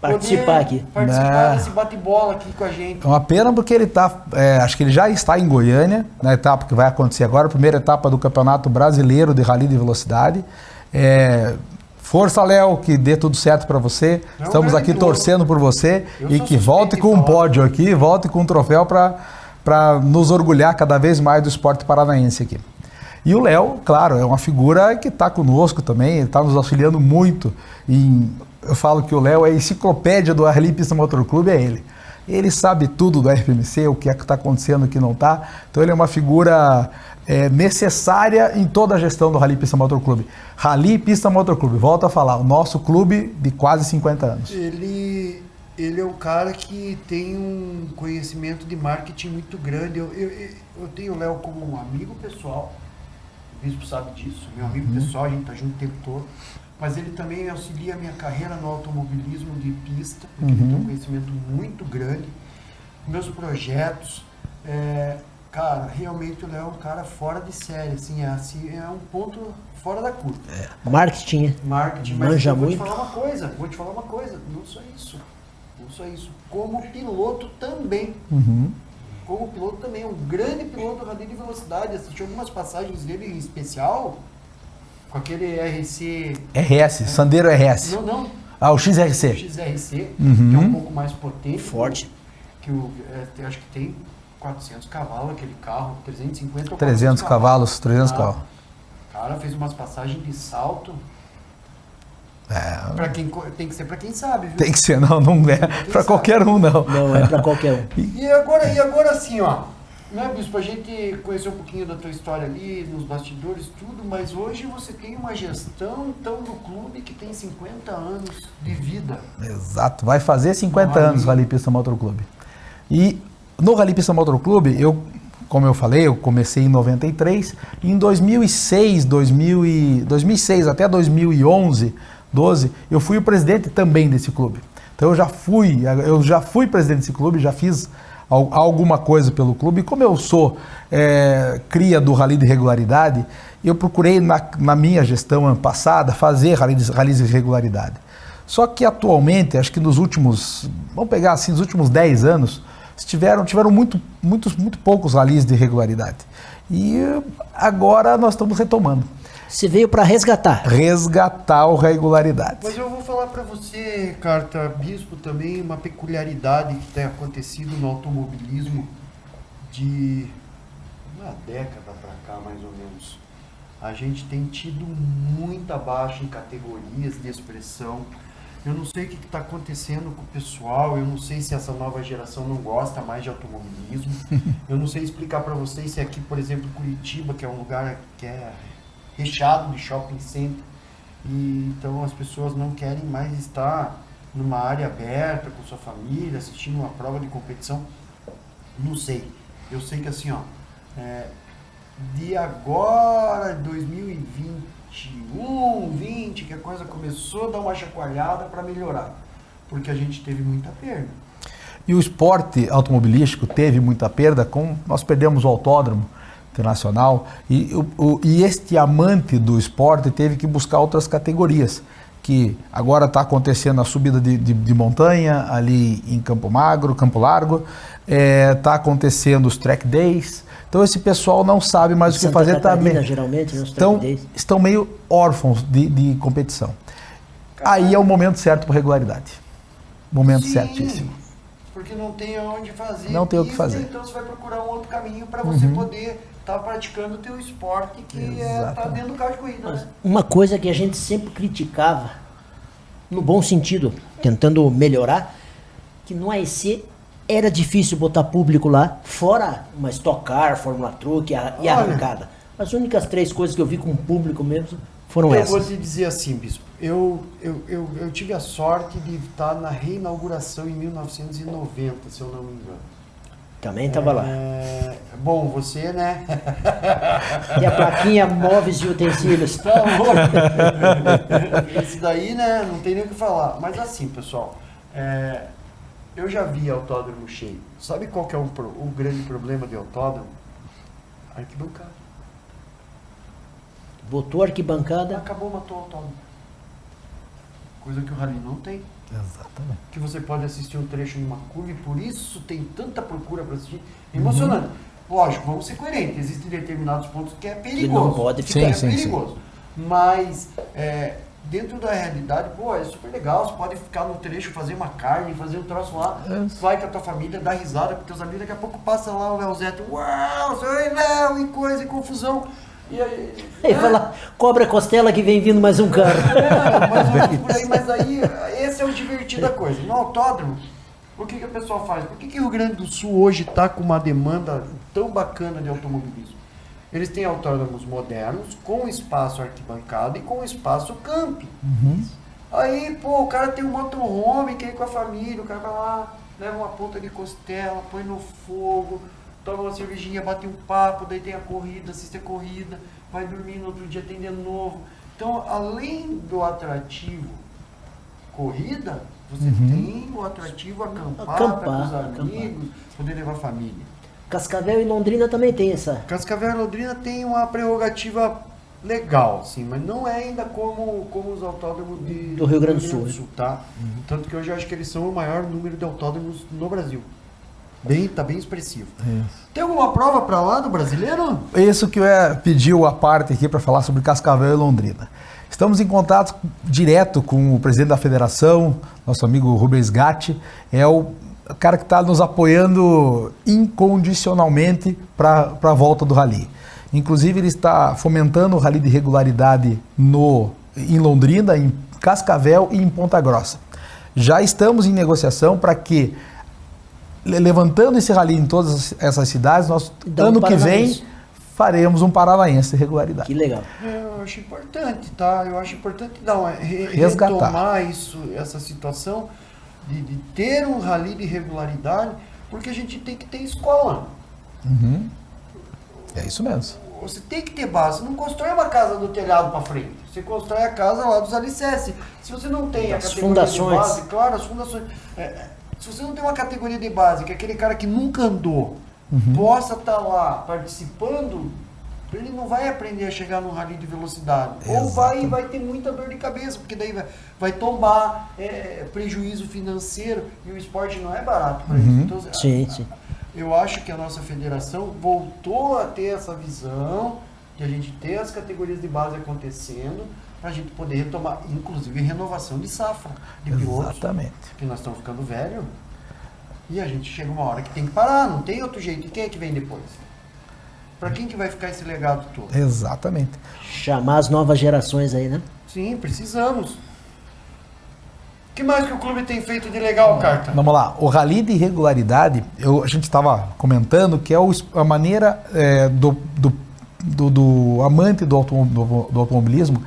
participar desse bate-bola aqui com a gente. É uma pena porque ele acho que ele já está em Goiânia, na etapa que vai acontecer agora, a primeira etapa do Campeonato Brasileiro de Rally de Velocidade. Força, Léo, que dê tudo certo para você. Estamos aqui torcendo por você e que volte com um pódio aqui, volte com um troféu para nos orgulhar cada vez mais do esporte paranaense aqui. E o Léo, claro, é uma figura que está conosco também, ele está nos auxiliando muito. Eu falo que o Léo é a enciclopédia do Rally Pista Motor Clube, é ele. Ele sabe tudo do RPMC, o que é que está acontecendo, o que não está. Então ele é uma figura necessária em toda a gestão do Rally Pista Motor Clube. Rally Pista Motor Clube, volto a falar, o nosso clube de quase 50 anos. Ele é um cara que tem um conhecimento de marketing muito grande. Eu tenho o Léo como um amigo pessoal, o Bispo sabe disso, meu amigo pessoal, a gente está junto o tempo todo, mas ele também auxilia a minha carreira no automobilismo de pista, porque ele tem um conhecimento muito grande, meus projetos, cara, realmente o Léo é um cara fora de série, assim, é um ponto fora da curva. Marketing, mas manja eu vou muito. te falar uma coisa, não só isso, como piloto também. Como piloto também, um grande piloto do rally de velocidade. Assisti algumas passagens dele em especial com aquele RS, Sandero RS. Não. O XRC. O XRC, que é um pouco mais potente. Forte. Que acho que tem 400 cavalos aquele carro, 350 ou 300 cavalos, 300 cavalos. O cara fez umas passagens de salto. Tem que ser para quem sabe, viu? Tem que ser, não é para qualquer um, não. Não é para qualquer um. E agora assim, ó, né, Bispo, a gente conheceu um pouquinho da tua história ali, nos bastidores, tudo, mas hoje você tem uma gestão, então, do clube que tem 50 anos de vida. Exato, vai fazer 50 anos o Rally Pista Motor Clube. E no Rally Pista Motor Clube, como eu falei, eu comecei em 93, e em 2006 até 2011, 12, eu fui o presidente também desse clube. Então eu já fui presidente desse clube, já fiz alguma coisa pelo clube. E como eu sou cria do Rally de Regularidade, eu procurei na minha gestão ano passada fazer rallies de regularidade. Só que atualmente, acho que nos últimos 10 anos, tiveram muito poucos rallies de regularidade. E agora nós estamos retomando. Você veio para resgatar. Resgatar a regularidade. Mas eu vou falar para você, Carta Bispo, também uma peculiaridade que tem acontecido no automobilismo de uma década para cá, mais ou menos. A gente tem tido muita baixa em categorias de expressão. Eu não sei o que está acontecendo com o pessoal, eu não sei se essa nova geração não gosta mais de automobilismo. Eu não sei explicar para vocês se aqui, por exemplo, Curitiba, que é um lugar que é recheado de shopping center, e então as pessoas não querem mais estar numa área aberta com sua família, assistindo uma prova de competição. Não sei. Eu sei que assim, de agora, 2021, 20, que a coisa começou a dar uma chacoalhada para melhorar, porque a gente teve muita perda. E o esporte automobilístico teve muita perda, nós perdemos o autódromo internacional, e este amante do esporte teve que buscar outras categorias, que agora está acontecendo a subida de montanha ali em Campo Largo, está acontecendo os track days. Então esse pessoal não sabe mais o que fazer também. Geralmente, né, estão meio órfãos de competição. Aí é o momento certo para regularidade. momento certíssimo. Porque não tem onde fazer. Não tem o que fazer. Então você vai procurar um outro caminho para você poder estar praticando o teu esporte, que está dentro do carro de corrida. Né? Uma coisa que a gente sempre criticava, no bom sentido, tentando melhorar, que no AEC era difícil botar público lá, fora uma Stock Car, Fórmula Truck e arrancada. As únicas 3 coisas que eu vi com público mesmo foram essas. Eu vou te dizer assim, Bispo, eu tive a sorte de estar na reinauguração em 1990, se eu não me engano. Também estava lá. Bom, você, né? Tem a plaquinha móveis e utensílios. Tá louco. Esse daí, né, não tem nem o que falar. Mas assim, pessoal, eu já vi autódromo cheio. Sabe qual que é o grande problema de autódromo? Arquibancada. Botou arquibancada. Acabou, matou o autódromo. Coisa que o rally não tem. Exatamente. Que você pode assistir um trecho numa curva e por isso tem tanta procura para assistir. Emocionante. Lógico, vamos ser coerentes. Existem determinados pontos que é perigoso. Que não pode ficar. Sim, perigoso. Mas dentro da realidade, é super legal. Você pode ficar no trecho, fazer uma carne, fazer um troço lá, vai com a tua família, dá risada com teus amigos, daqui a pouco passa lá o Léo Zé, uau, oi Léo, e coisa, e confusão. E aí fala, cobra a costela que vem vindo mais um carro. Mais ou menos por aí, mas aí esse é o divertido da coisa. No autódromo, o que o pessoal faz? Por que o Rio Grande do Sul hoje está com uma demanda tão bacana de automobilismo? Eles têm autódromos modernos, com espaço arquibancada e com espaço camping. Aí, o cara tem um motorhome, quer ir com a família, o cara vai lá, leva uma ponta de costela, põe no fogo, toma uma cervejinha, bate um papo, daí tem a corrida, assiste a corrida, vai dormir no outro dia, tem de novo. Então, além do atrativo corrida, você tem o atrativo acampar com os amigos, poder levar a família. Cascavel e Londrina também tem essa. Cascavel e Londrina tem uma prerrogativa legal, sim, mas não é ainda como os autódromos do Rio Grande do Sul, tá? Tanto que hoje eu acho que eles são o maior número de autódromos no Brasil. Tá bem expressivo. Tem alguma prova para lá do brasileiro? Isso que eu pedi a parte aqui para falar sobre Cascavel e Londrina. Estamos em contato direto com o presidente da federação, nosso amigo Rubens Gatti, é o cara que está nos apoiando incondicionalmente para a volta do rally. Inclusive ele está fomentando o rally de regularidade em Londrina, em Cascavel e em Ponta Grossa. Já estamos em negociação para que, levantando esse rally em todas essas cidades, nós, ano que vem, faremos um paranaense de regularidade. Que legal. Eu acho importante, tá? Eu acho importante retomar essa situação de ter um rally de regularidade, porque a gente tem que ter escola. É isso mesmo. Você tem que ter base. Você não constrói uma casa do telhado para frente. Você constrói a casa lá dos alicerces. Se você não tem a categoria de base, claro, as fundações. Se você não tem uma categoria de base, que aquele cara que nunca andou possa estar lá participando, ele não vai aprender a chegar num rally de velocidade. Ou vai ter muita dor de cabeça, porque daí vai tombar prejuízo financeiro, e o esporte não é barato para isso. Então, sim. Eu acho que a nossa federação voltou a ter essa visão de a gente ter as categorias de base acontecendo, para a gente poder retomar, inclusive, renovação de safra de pilotos. Exatamente. Porque nós estamos ficando velho e a gente chega uma hora que tem que parar, não tem outro jeito. E quem é que vem depois? Para quem que vai ficar esse legado todo? Exatamente. Chamar as novas gerações aí, né? Sim, precisamos. O que mais que o clube tem feito de legal, Carta? Vamos lá. O rally de regularidade, a gente estava comentando que é a maneira do amante do automobilismo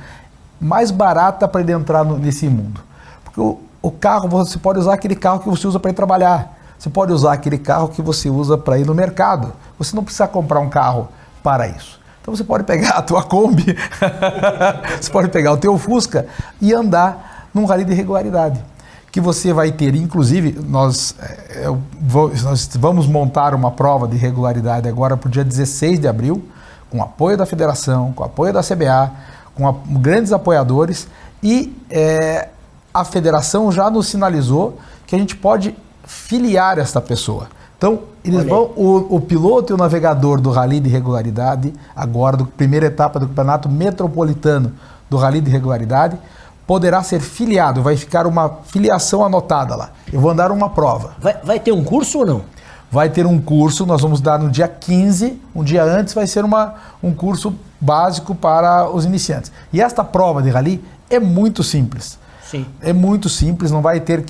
mais barata para ele entrar nesse mundo. Porque o carro, você pode usar aquele carro que você usa para ir trabalhar. Você pode usar aquele carro que você usa para ir no mercado. Você não precisa comprar um carro para isso. Então você pode pegar a tua Kombi, você pode pegar o teu Fusca e andar num rally de regularidade. Que você vai ter, inclusive, nós vamos montar uma prova de regularidade agora para o dia 16 de abril, com apoio da federação, com apoio da CBA, com grandes apoiadores, e a federação já nos sinalizou que a gente pode filiar esta pessoa. Então, eles vão, o piloto e o navegador do rally de regularidade, agora, da primeira etapa do campeonato metropolitano do rally de regularidade, poderá ser filiado, vai ficar uma filiação anotada lá. Eu vou andar uma prova. Vai ter um curso ou não? Vai ter um curso, nós vamos dar no dia 15, um dia antes vai ser um curso básico para os iniciantes. E esta prova de rally é muito simples. Sim. É muito simples, não vai ter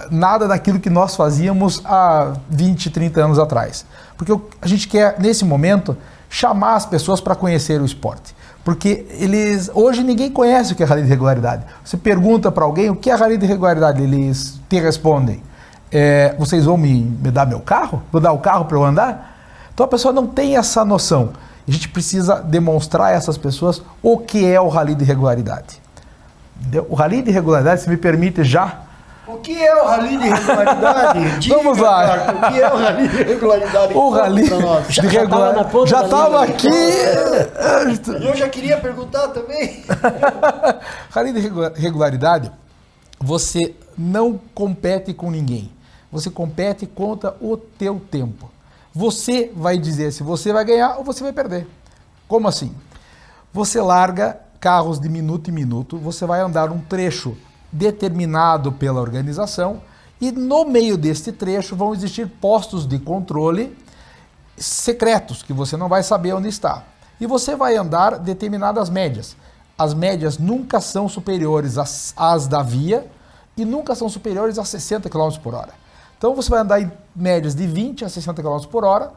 nada daquilo que nós fazíamos há 20, 30 anos atrás. Porque a gente quer, nesse momento, chamar as pessoas para conhecer o esporte. Porque hoje ninguém conhece o que é rally de regularidade. Você pergunta para alguém o que é rally de regularidade, eles te respondem. Vocês vão me dar meu carro? Vou dar o carro para eu andar? Então a pessoa não tem essa noção. A gente precisa demonstrar a essas pessoas o que é o rally de regularidade. Entendeu? O rally de regularidade, se me permite já... O que é o rally de regularidade? Diga, vamos lá. Marco, o que é o rally de regularidade? O rally de regularidade... Já estava aqui... Eu já queria perguntar também. Rally de regularidade, você não compete com ninguém. Você compete contra o teu tempo. Você vai dizer se você vai ganhar ou você vai perder. Como assim? Você larga carros de minuto em minuto, você vai andar um trecho determinado pela organização e no meio deste trecho vão existir postos de controle secretos que você não vai saber onde está. E você vai andar determinadas médias. As médias nunca são superiores às da via e nunca são superiores a 60 km por hora. Então você vai andar em médias de 20 a 60 km por hora,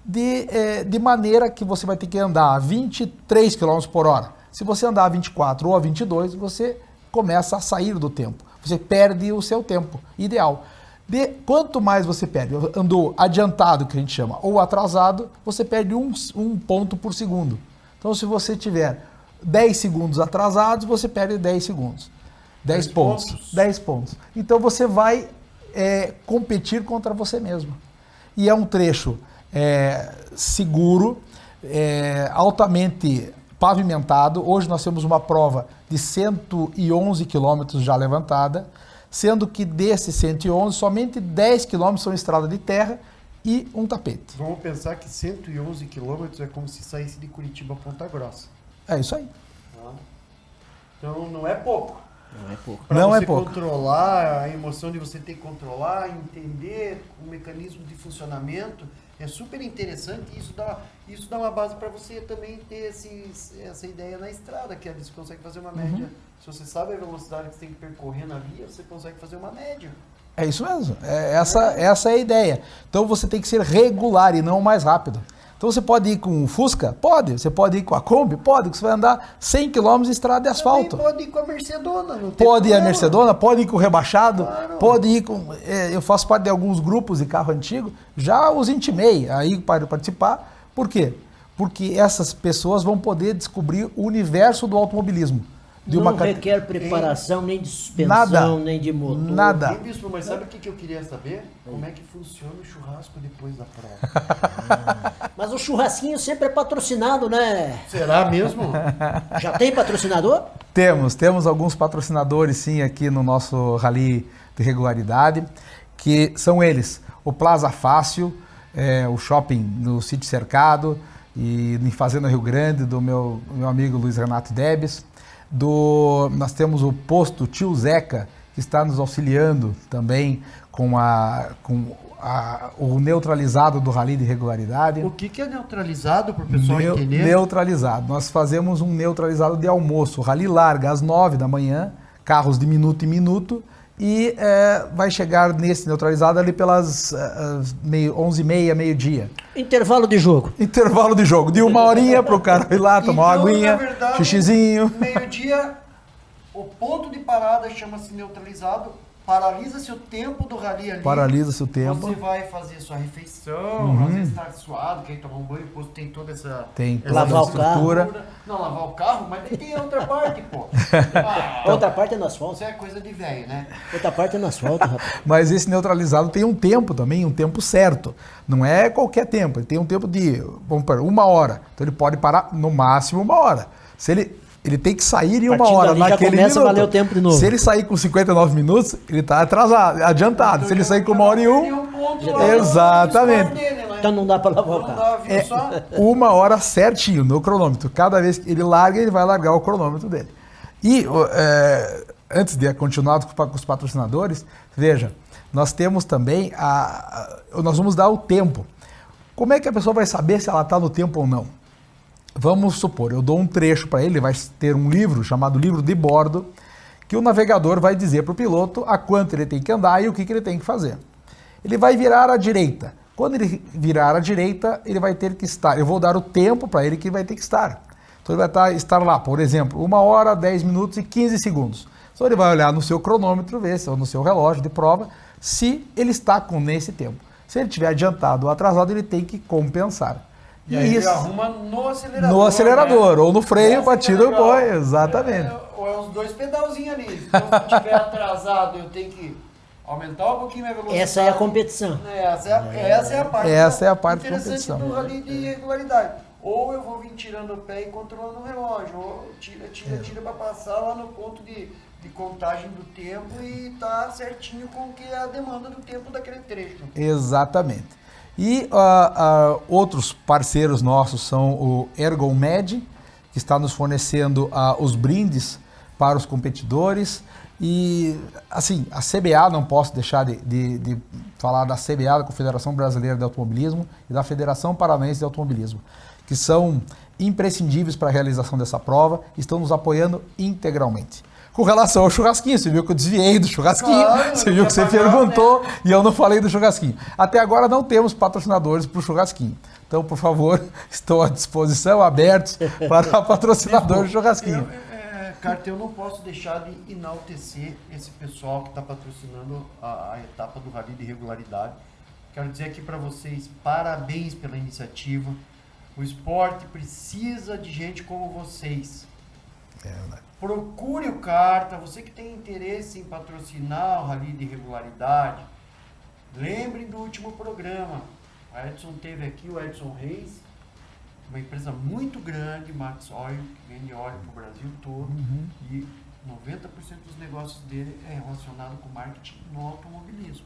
de maneira que você vai ter que andar a 23 km por hora. Se você andar a 24 ou a 22, você começa a sair do tempo. Você perde o seu tempo ideal. Quanto mais você perde, andou adiantado, que a gente chama, ou atrasado, você perde um ponto por segundo. Então se você tiver 10 segundos atrasados, você perde 10 segundos. 10 pontos. 10 pontos. Então você vai competir contra você mesmo. E é um trecho seguro, altamente pavimentado. Hoje nós temos uma prova de 111 quilômetros já levantada, sendo que desses 111, somente 10 quilômetros são estrada de terra e um tapete. Vamos pensar que 111 quilômetros é como se saísse de Curitiba a Ponta Grossa. É isso aí. Então não é pouco. Não é pouco. Para Não você é pouco. controlar, a emoção de você ter que controlar, entender o mecanismo de funcionamento, é super interessante e isso dá uma base para você também ter essa ideia na estrada, que você consegue fazer uma média. Se você sabe a velocidade que você tem que percorrer na via, você consegue fazer uma média. É isso mesmo. Essa é a ideia. Então você tem que ser regular e não mais rápido. Então você pode ir com o Fusca? Pode. Você pode ir com a Kombi? Pode. Você vai andar 100 km de estrada de asfalto. Pode ir com a Mercedona. Não tem pode ir problema. a Mercedona, pode ir com o rebaixado, Claro. pode ir com... eu faço parte de alguns grupos de carro antigo, já os intimei aí para participar. Por quê? Porque essas pessoas vão poder descobrir o universo do automobilismo. Não requer preparação nem de suspensão, Nada. nem de motor. Nada. Sim, bispo, mas sabe o que eu queria saber? Como é que funciona o churrasco depois da prova? Mas o churrasquinho sempre é patrocinado, né? Será mesmo? Já tem patrocinador? Temos alguns patrocinadores sim aqui no nosso Rally de Regularidade, que são eles, o Plaza Fácil, o shopping no Sítio Cercado e em Fazenda Rio Grande, do meu amigo Luiz Renato Debes. Nós temos o posto Tio Zeca, que está nos auxiliando também com o neutralizado do Rally de Regularidade. O que é neutralizado para o pessoal entender? Neutralizado. Nós fazemos um neutralizado de almoço. O Rally larga às 9 da manhã, carros de minuto em minuto, e vai chegar nesse neutralizado ali pelas 11h30, meio-dia. Intervalo de jogo. Intervalo de jogo, de 1 horinha para o cara ir lá tomar uma aguinha, na verdade, xixizinho. Meio-dia, o ponto de parada chama-se neutralizado, paralisa-se o tempo do rally ali. Paralisa-se o tempo. Você vai fazer sua refeição, às vezes está suado, quer tomar um banho, depois tem toda essa... lavar o estrutura. carro. Não, lavar o carro, mas daí tem outra parte, pô. Outra parte é no asfalto. Isso é coisa de velho, né? Outra parte é no asfalto, rapaz. Mas esse neutralizado tem um tempo também, um tempo certo. Não é qualquer tempo, ele tem um tempo de, vamos para 1 hora. Então ele pode parar no máximo 1 hora. Se ele tem que sair em 1 hora dali naquele já começa minuto. a valer o tempo de novo. Se ele sair com 59 minutos, ele está atrasado, adiantado. Então, se ele sair com 1 hora e 1, exatamente. Então não dá para lavar o Não carro. dá, viu só? 1 hora certinho no cronômetro. Cada vez que ele larga, ele vai largar o cronômetro dele. E antes de continuar com os patrocinadores, veja, nós temos também, nós vamos dar o tempo. Como é que a pessoa vai saber se ela está no tempo ou não? Vamos supor, eu dou um trecho para ele vai ter um livro chamado Livro de Bordo, que o navegador vai dizer para o piloto a quanto ele tem que andar e o que ele tem que fazer. Ele vai virar à direita. Quando ele virar à direita, ele vai ter que estar. Eu vou dar o tempo para ele que ele vai ter que estar. Então ele vai estar lá, por exemplo, 1 hora, 10 minutos e 15 segundos. Então ele vai olhar no seu cronômetro, ver se, ou no seu relógio de prova, se ele está nesse tempo. Se ele tiver adiantado ou atrasado, ele tem que compensar. E aí ele arruma no acelerador. No acelerador, né? ou no freio, batida ou põe, exatamente. Ou é os 2 pedalzinhos ali. Então, se eu estiver atrasado, eu tenho que aumentar um pouquinho a minha velocidade. Essa é a competição. Essa é a parte. Essa é a parte de interessante competição. do rally de regularidade. Ou eu vou vir tirando o pé e controlando o relógio, ou tira para passar lá no ponto de contagem do tempo e tá certinho com o que é a demanda do tempo daquele trecho. Exatamente. E outros parceiros nossos são o Ergomed, que está nos fornecendo os brindes para os competidores. E, assim, a CBA, não posso deixar de falar da CBA, da Confederação Brasileira de Automobilismo, e da Federação Paranaense de Automobilismo, que são imprescindíveis para a realização dessa prova e estão nos apoiando integralmente. Com relação ao churrasquinho, você viu que eu desviei do churrasquinho, claro, você viu que você perguntou, né? E eu não falei do churrasquinho. Até agora não temos patrocinadores para o churrasquinho. Então, por favor, estou à disposição, abertos para patrocinador do churrasquinho. Carter, eu não posso deixar de enaltecer esse pessoal que está patrocinando a etapa do Rally de Regularidade. Quero dizer aqui para vocês, parabéns pela iniciativa. O esporte precisa de gente como vocês. Procure o Carta, você que tem interesse em patrocinar o Rally de Regularidade, lembrem do último programa. O Edson teve aqui, o Edson Reis, uma empresa muito grande, Max Oil, que vende óleo para o Brasil todo, e 90% dos negócios dele é relacionado com marketing no automobilismo.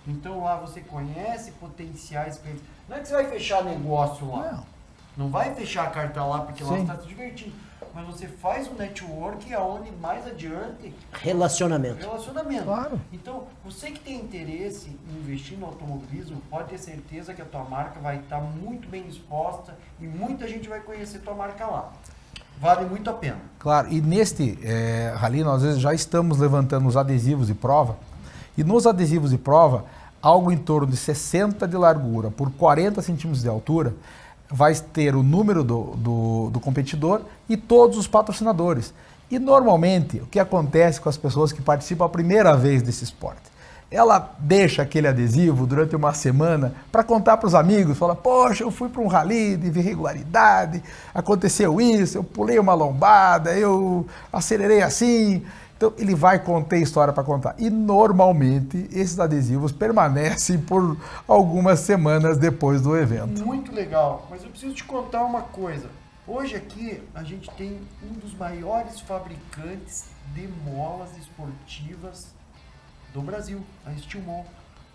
Então lá você conhece potenciais clientes. Não é que você vai fechar negócio lá. Não vai fechar a carta lá porque lá você está se divertindo. Mas você faz um network aonde mais adiante... Relacionamento. Claro. Então, você que tem interesse em investir no automobilismo, pode ter certeza que a tua marca vai estar muito bem exposta e muita gente vai conhecer tua marca lá. Vale muito a pena. Claro, e neste rally nós às vezes já estamos levantando os adesivos de prova, e nos adesivos de prova, algo em torno de 60 de largura por 40 centímetros de altura, vai ter o número do competidor e todos os patrocinadores. E normalmente, o que acontece com as pessoas que participam a primeira vez desse esporte? Ela deixa aquele adesivo durante uma semana para contar para os amigos, fala, poxa, eu fui para um rally de irregularidade, aconteceu isso, eu pulei uma lombada, eu acelerei assim. Então, ele vai contar história para contar. E, normalmente, esses adesivos permanecem por algumas semanas depois do evento. Muito legal. Mas eu preciso te contar uma coisa. Hoje aqui, a gente tem um dos maiores fabricantes de molas esportivas do Brasil, a Steelmon.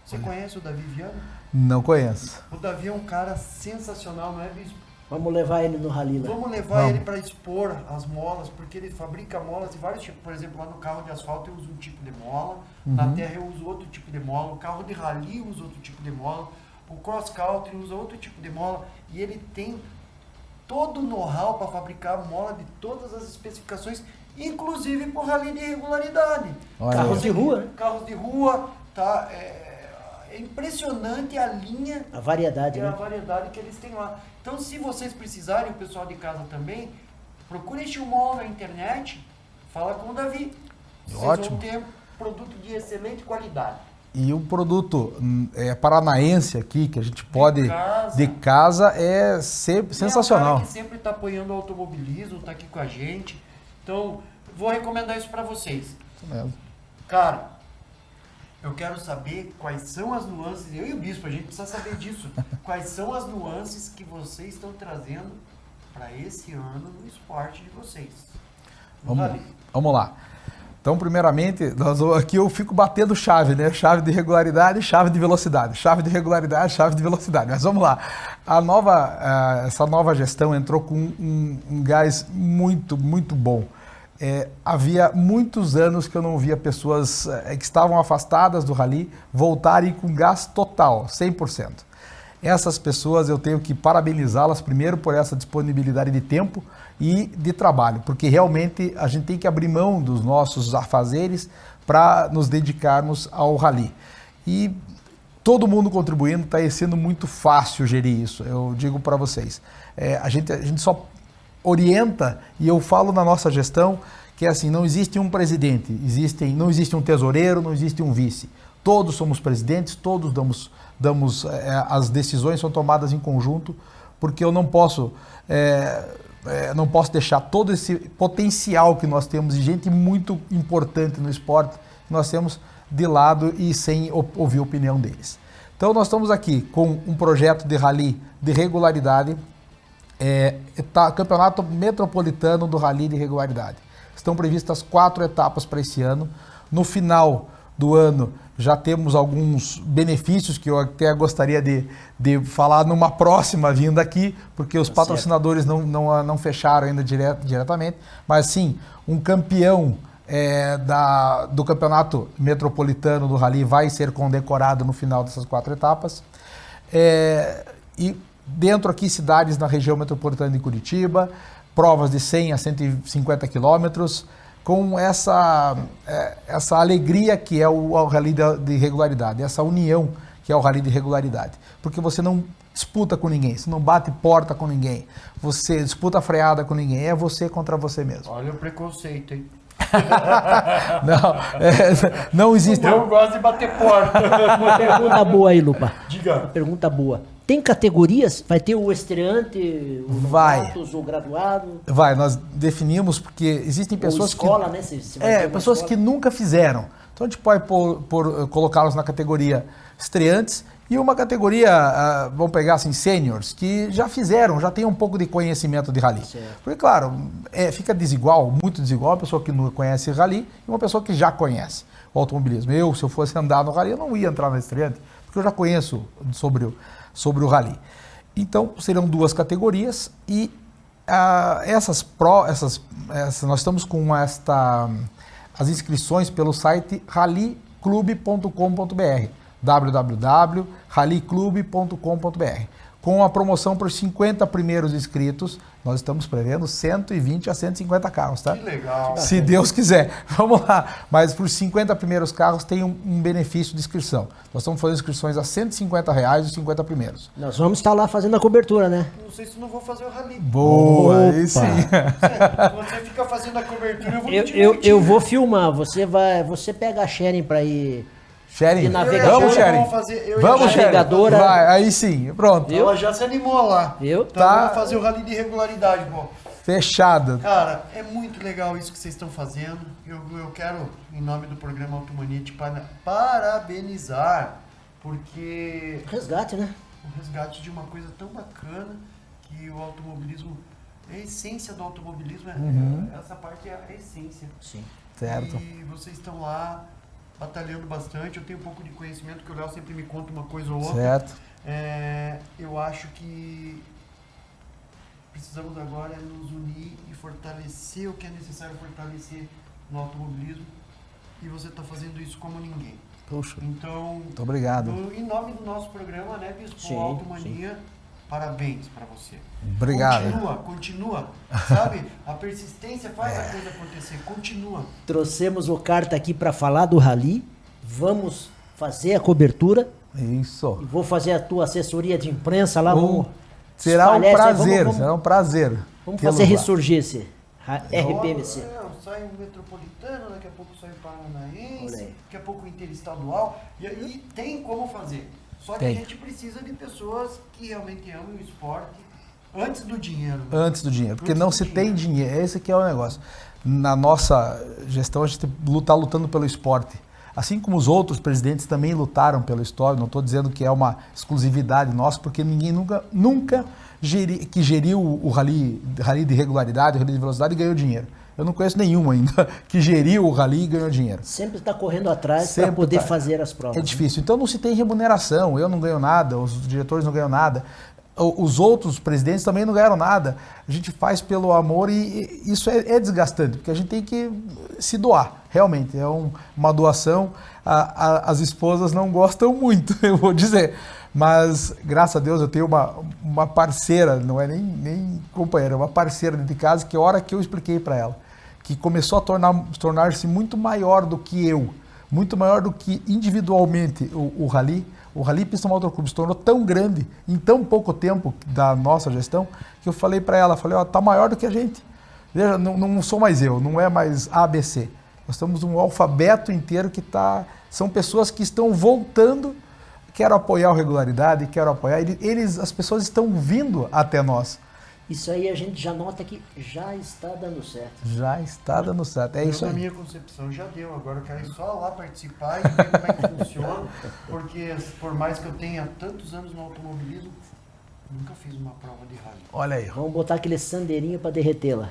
Você conhece o Davi Viana? Não conheço. O Davi é um cara sensacional, não é, Bispo? Vamos levar ele no rally lá. Vamos levar ele para expor as molas, porque ele fabrica molas de vários tipos. Por exemplo, lá no carro de asfalto eu uso um tipo de mola, na terra eu uso outro tipo de mola, o carro de rally eu uso outro tipo de mola, o cross country usa outro tipo de mola, e ele tem todo o know-how para fabricar mola de todas as especificações, inclusive para o rally de regularidade. Carros de rua, né? Carros de rua, tá? É impressionante a linha, a variedade, a variedade que eles têm lá. Então, se vocês precisarem, o pessoal de casa também, procure este Steelmon na internet, fala com o Davi. Vocês vão ter produto de excelente qualidade. E um produto paranaense aqui, que a gente pode, de casa é sensacional. É um cara que sempre está apoiando o automobilismo, está aqui com a gente. Então, vou recomendar isso para vocês. Isso mesmo. Cara, eu quero saber quais são as nuances, eu e o Bispo, a gente precisa saber disso. Quais são as nuances que vocês estão trazendo para esse ano no esporte de vocês? Vamos lá. Então, primeiramente, aqui eu fico batendo chave, né? Chave de regularidade, chave de velocidade. Chave de regularidade, chave de velocidade. Mas vamos lá. Essa nova gestão entrou com um gás muito, muito bom. havia muitos anos que eu não via pessoas que estavam afastadas do rally voltarem com gás total, 100%. Essas pessoas eu tenho que parabenizá-las primeiro por essa disponibilidade de tempo e de trabalho, porque realmente a gente tem que abrir mão dos nossos afazeres para nos dedicarmos ao rally. E todo mundo contribuindo, está sendo muito fácil gerir isso, eu digo para vocês. A gente só orienta, e eu falo na nossa gestão, que é assim, não existe um presidente, não existe um tesoureiro, não existe um vice. Todos somos presidentes, todos damos as decisões são tomadas em conjunto, porque eu não posso deixar todo esse potencial que nós temos de gente muito importante no esporte, que nós temos de lado e sem ouvir a opinião deles. Então nós estamos aqui com um projeto de rally de regularidade, Campeonato Metropolitano do Rally de Regularidade. Estão previstas 4 etapas para esse ano. No final do ano já temos alguns benefícios que eu até gostaria de falar numa próxima vinda aqui, porque os patrocinadores não fecharam ainda diretamente, mas sim, um campeão do Campeonato Metropolitano do Rally vai ser condecorado no final dessas 4 etapas. E dentro aqui, cidades na região metropolitana de Curitiba, provas de 100 a 150 quilômetros, com essa alegria que é o Rally de Regularidade, essa união que é o Rally de Regularidade. Porque você não disputa com ninguém, você não bate porta com ninguém, você disputa freada com ninguém, é você contra você mesmo. Olha o preconceito, hein? Não existe. Eu gosto de bater porta. Uma pergunta boa aí, Lupa. Diga. Uma pergunta boa. Tem categorias? Vai ter o estreante, o novatos, o graduado? Vai, nós definimos porque existem pessoas escola, que... né? Pessoas que nunca fizeram. Então a gente pode colocá-los na categoria estreantes e uma categoria, vamos pegar assim, seniors, que já fizeram, já tem um pouco de conhecimento de rally. Certo. Porque, claro, fica desigual, muito desigual, uma pessoa que não conhece rally e uma pessoa que já conhece o automobilismo. Se eu fosse andar no rally, eu não ia entrar na estreante, porque eu já conheço sobre o rally. Então, serão 2 categorias e nós estamos com as inscrições pelo site rallyclube.com.br, www.rallyclube.com.br. Com a promoção para os 50 primeiros inscritos, nós estamos prevendo 120 a 150 carros, tá? Que legal! Se Deus quiser. Vamos lá. Mas para os 50 primeiros carros tem um benefício de inscrição. Nós estamos fazendo inscrições a R$150 os 50 primeiros. Nós vamos estar lá fazendo a cobertura, né? Não sei se não vou fazer o rally. Boa, aí sim. Você fica fazendo a cobertura, eu vou me divertir. Eu vou filmar. Você pega a Sharing para ir... Sharing, vamos, Sharing. Vamos, Sharing. Vai, aí sim, pronto. Ela já se animou lá. Então vamos fazer o rally de regularidade, pô. Fechado. Cara, é muito legal isso que vocês estão fazendo. Eu quero, em nome do programa Automania, te parabenizar, porque... Resgate, né? O resgate de uma coisa tão bacana que o automobilismo... A essência do automobilismo, essa parte é a essência. Sim. Certo. E vocês estão lá batalhando bastante. Eu tenho um pouco de conhecimento, que o Léo sempre me conta uma coisa ou outra. Certo. Eu acho que precisamos agora nos unir e fortalecer o que é necessário fortalecer no automobilismo. E você está fazendo isso como ninguém. Puxa. Então, muito obrigado. Em nome do nosso programa, né, Bispo Automania, parabéns para você. Obrigado. Continua, sabe? A persistência faz a coisa acontecer, continua. Trouxemos o Carta aqui para falar do rally, vamos fazer a cobertura. Isso. E vou fazer a tua assessoria de imprensa lá. Será um prazer, será um prazer. Vamos fazer ressurgir esse RPMC. Sai o Metropolitano, daqui a pouco sai o Paranaense, daqui a pouco o Interestadual, e aí tem como fazer. Só que a gente precisa de pessoas que realmente amam o esporte antes do dinheiro. Antes do dinheiro, porque não se tem dinheiro. Esse que é o negócio. Na nossa gestão, a gente está lutando pelo esporte. Assim como os outros presidentes também lutaram pelo esporte. Não estou dizendo que é uma exclusividade nossa, porque ninguém nunca geriu o rally de regularidade, o rally de velocidade e ganhou dinheiro. Eu não conheço nenhum ainda que geriu o rally e ganhou dinheiro. Sempre está correndo atrás para poder fazer as provas. É difícil. Então não se tem remuneração, eu não ganho nada, os diretores não ganham nada. os outros presidentes também não ganharam nada. A gente faz pelo amor e isso é desgastante, porque a gente tem que se doar, realmente. É uma doação. As esposas não gostam muito, eu vou dizer. Mas, graças a Deus, eu tenho uma parceira, não é nem companheira, é uma parceira de casa que a hora que eu expliquei para ela, que começou a tornar-se muito maior do que eu, muito maior do que individualmente o Rally. O Rally Pista Motor Clube se tornou tão grande em tão pouco tempo da nossa gestão que eu falei para ela, tá maior do que a gente. Veja, não sou mais eu, não é mais ABC. Nós estamos um alfabeto inteiro que são pessoas que estão voltando, quero apoiar a regularidade, quero apoiar. As pessoas estão vindo até nós. Isso aí a gente já nota que já está dando certo. Já está dando certo, é isso aí. Na minha concepção já deu, agora eu quero ir só lá participar e ver como é que funciona, porque por mais que eu tenha tantos anos no automobilismo, nunca fiz uma prova de rally. Olha aí. Vamos botar aquele sandeirinho para derretê-la.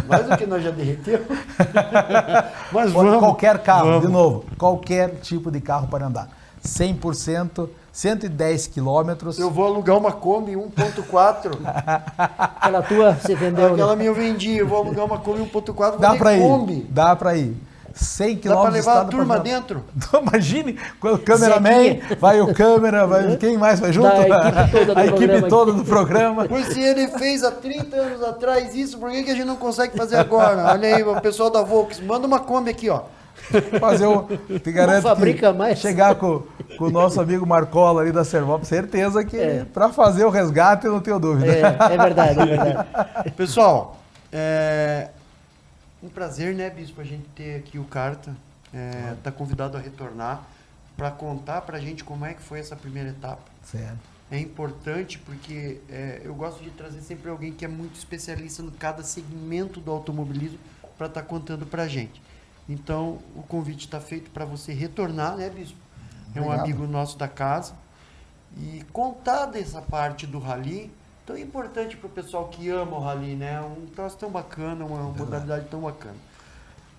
Mais do que nós já derreteu. Mas vamos. Qualquer carro, de novo, qualquer tipo de carro para andar. 100%, 110 quilômetros. Eu vou alugar uma Kombi 1.4. Aquela tua você vendeu? Aquela minha eu vendi. Eu vou alugar uma Kombi 1.4. Dá para ir. Dá para ir. 100 km. Dá para levar a turma dentro? Imagine, o cameraman, vai o câmera, quem mais vai junto? A equipe toda do programa. Pois se ele fez há 30 anos atrás isso, por que a gente não consegue fazer agora? Olha aí, o pessoal da Volks, manda uma Kombi aqui, ó. Te garanto que chegar com o nosso amigo Marcola ali da Servop, certeza que para fazer o resgate eu não tenho dúvida. É verdade, é verdade. Pessoal, um prazer, né, Bispo, a gente ter aqui o Carta, tá convidado a retornar para contar pra gente como é que foi essa primeira etapa. Certo. É importante porque eu gosto de trazer sempre alguém que é muito especialista em cada segmento do automobilismo para estar contando pra gente. Então, o convite está feito para você retornar, né, Bispo? É um amigo nosso da casa. E contar dessa parte do rally, tão importante para o pessoal que ama o rally, né? Um troço tão bacana, uma modalidade tão bacana.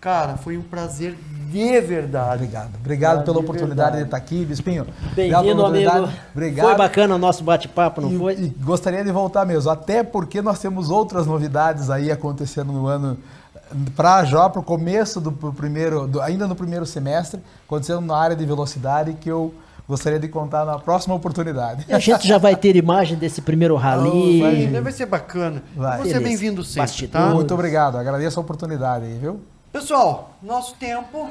Cara, foi um prazer de verdade. Obrigado pela oportunidade de estar aqui, Bispinho. Bem-vindo, amigo. Obrigado. Foi bacana o nosso bate-papo, não foi? E gostaria de voltar mesmo, até porque nós temos outras novidades aí acontecendo no ano, para o começo ainda no primeiro semestre, acontecendo na área de velocidade, que eu gostaria de contar na próxima oportunidade. E a gente já vai ter imagem desse primeiro rally. Vai ser bacana. Você é bem-vindo sempre, tá? Muito obrigado, agradeço a oportunidade aí, viu? Pessoal, nosso tempo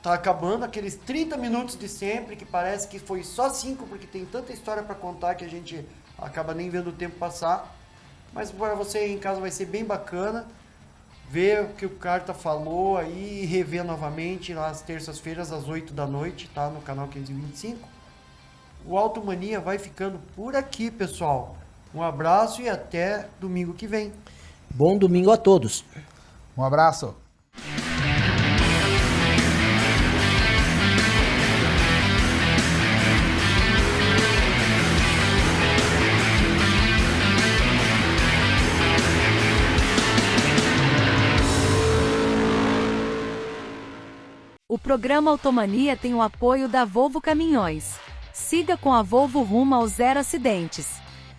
tá acabando, aqueles 30 minutos de sempre, que parece que foi só 5, porque tem tanta história para contar que a gente acaba nem vendo o tempo passar. Mas para você em casa vai ser bem bacana ver o que o Carta falou aí e rever novamente nas terças-feiras às 8 da noite, tá? No canal 525. O Automania vai ficando por aqui, pessoal. Um abraço e até domingo que vem. Bom domingo a todos. Um abraço. O programa Automania tem o apoio da Volvo Caminhões. Siga com a Volvo rumo aos 0 acidentes.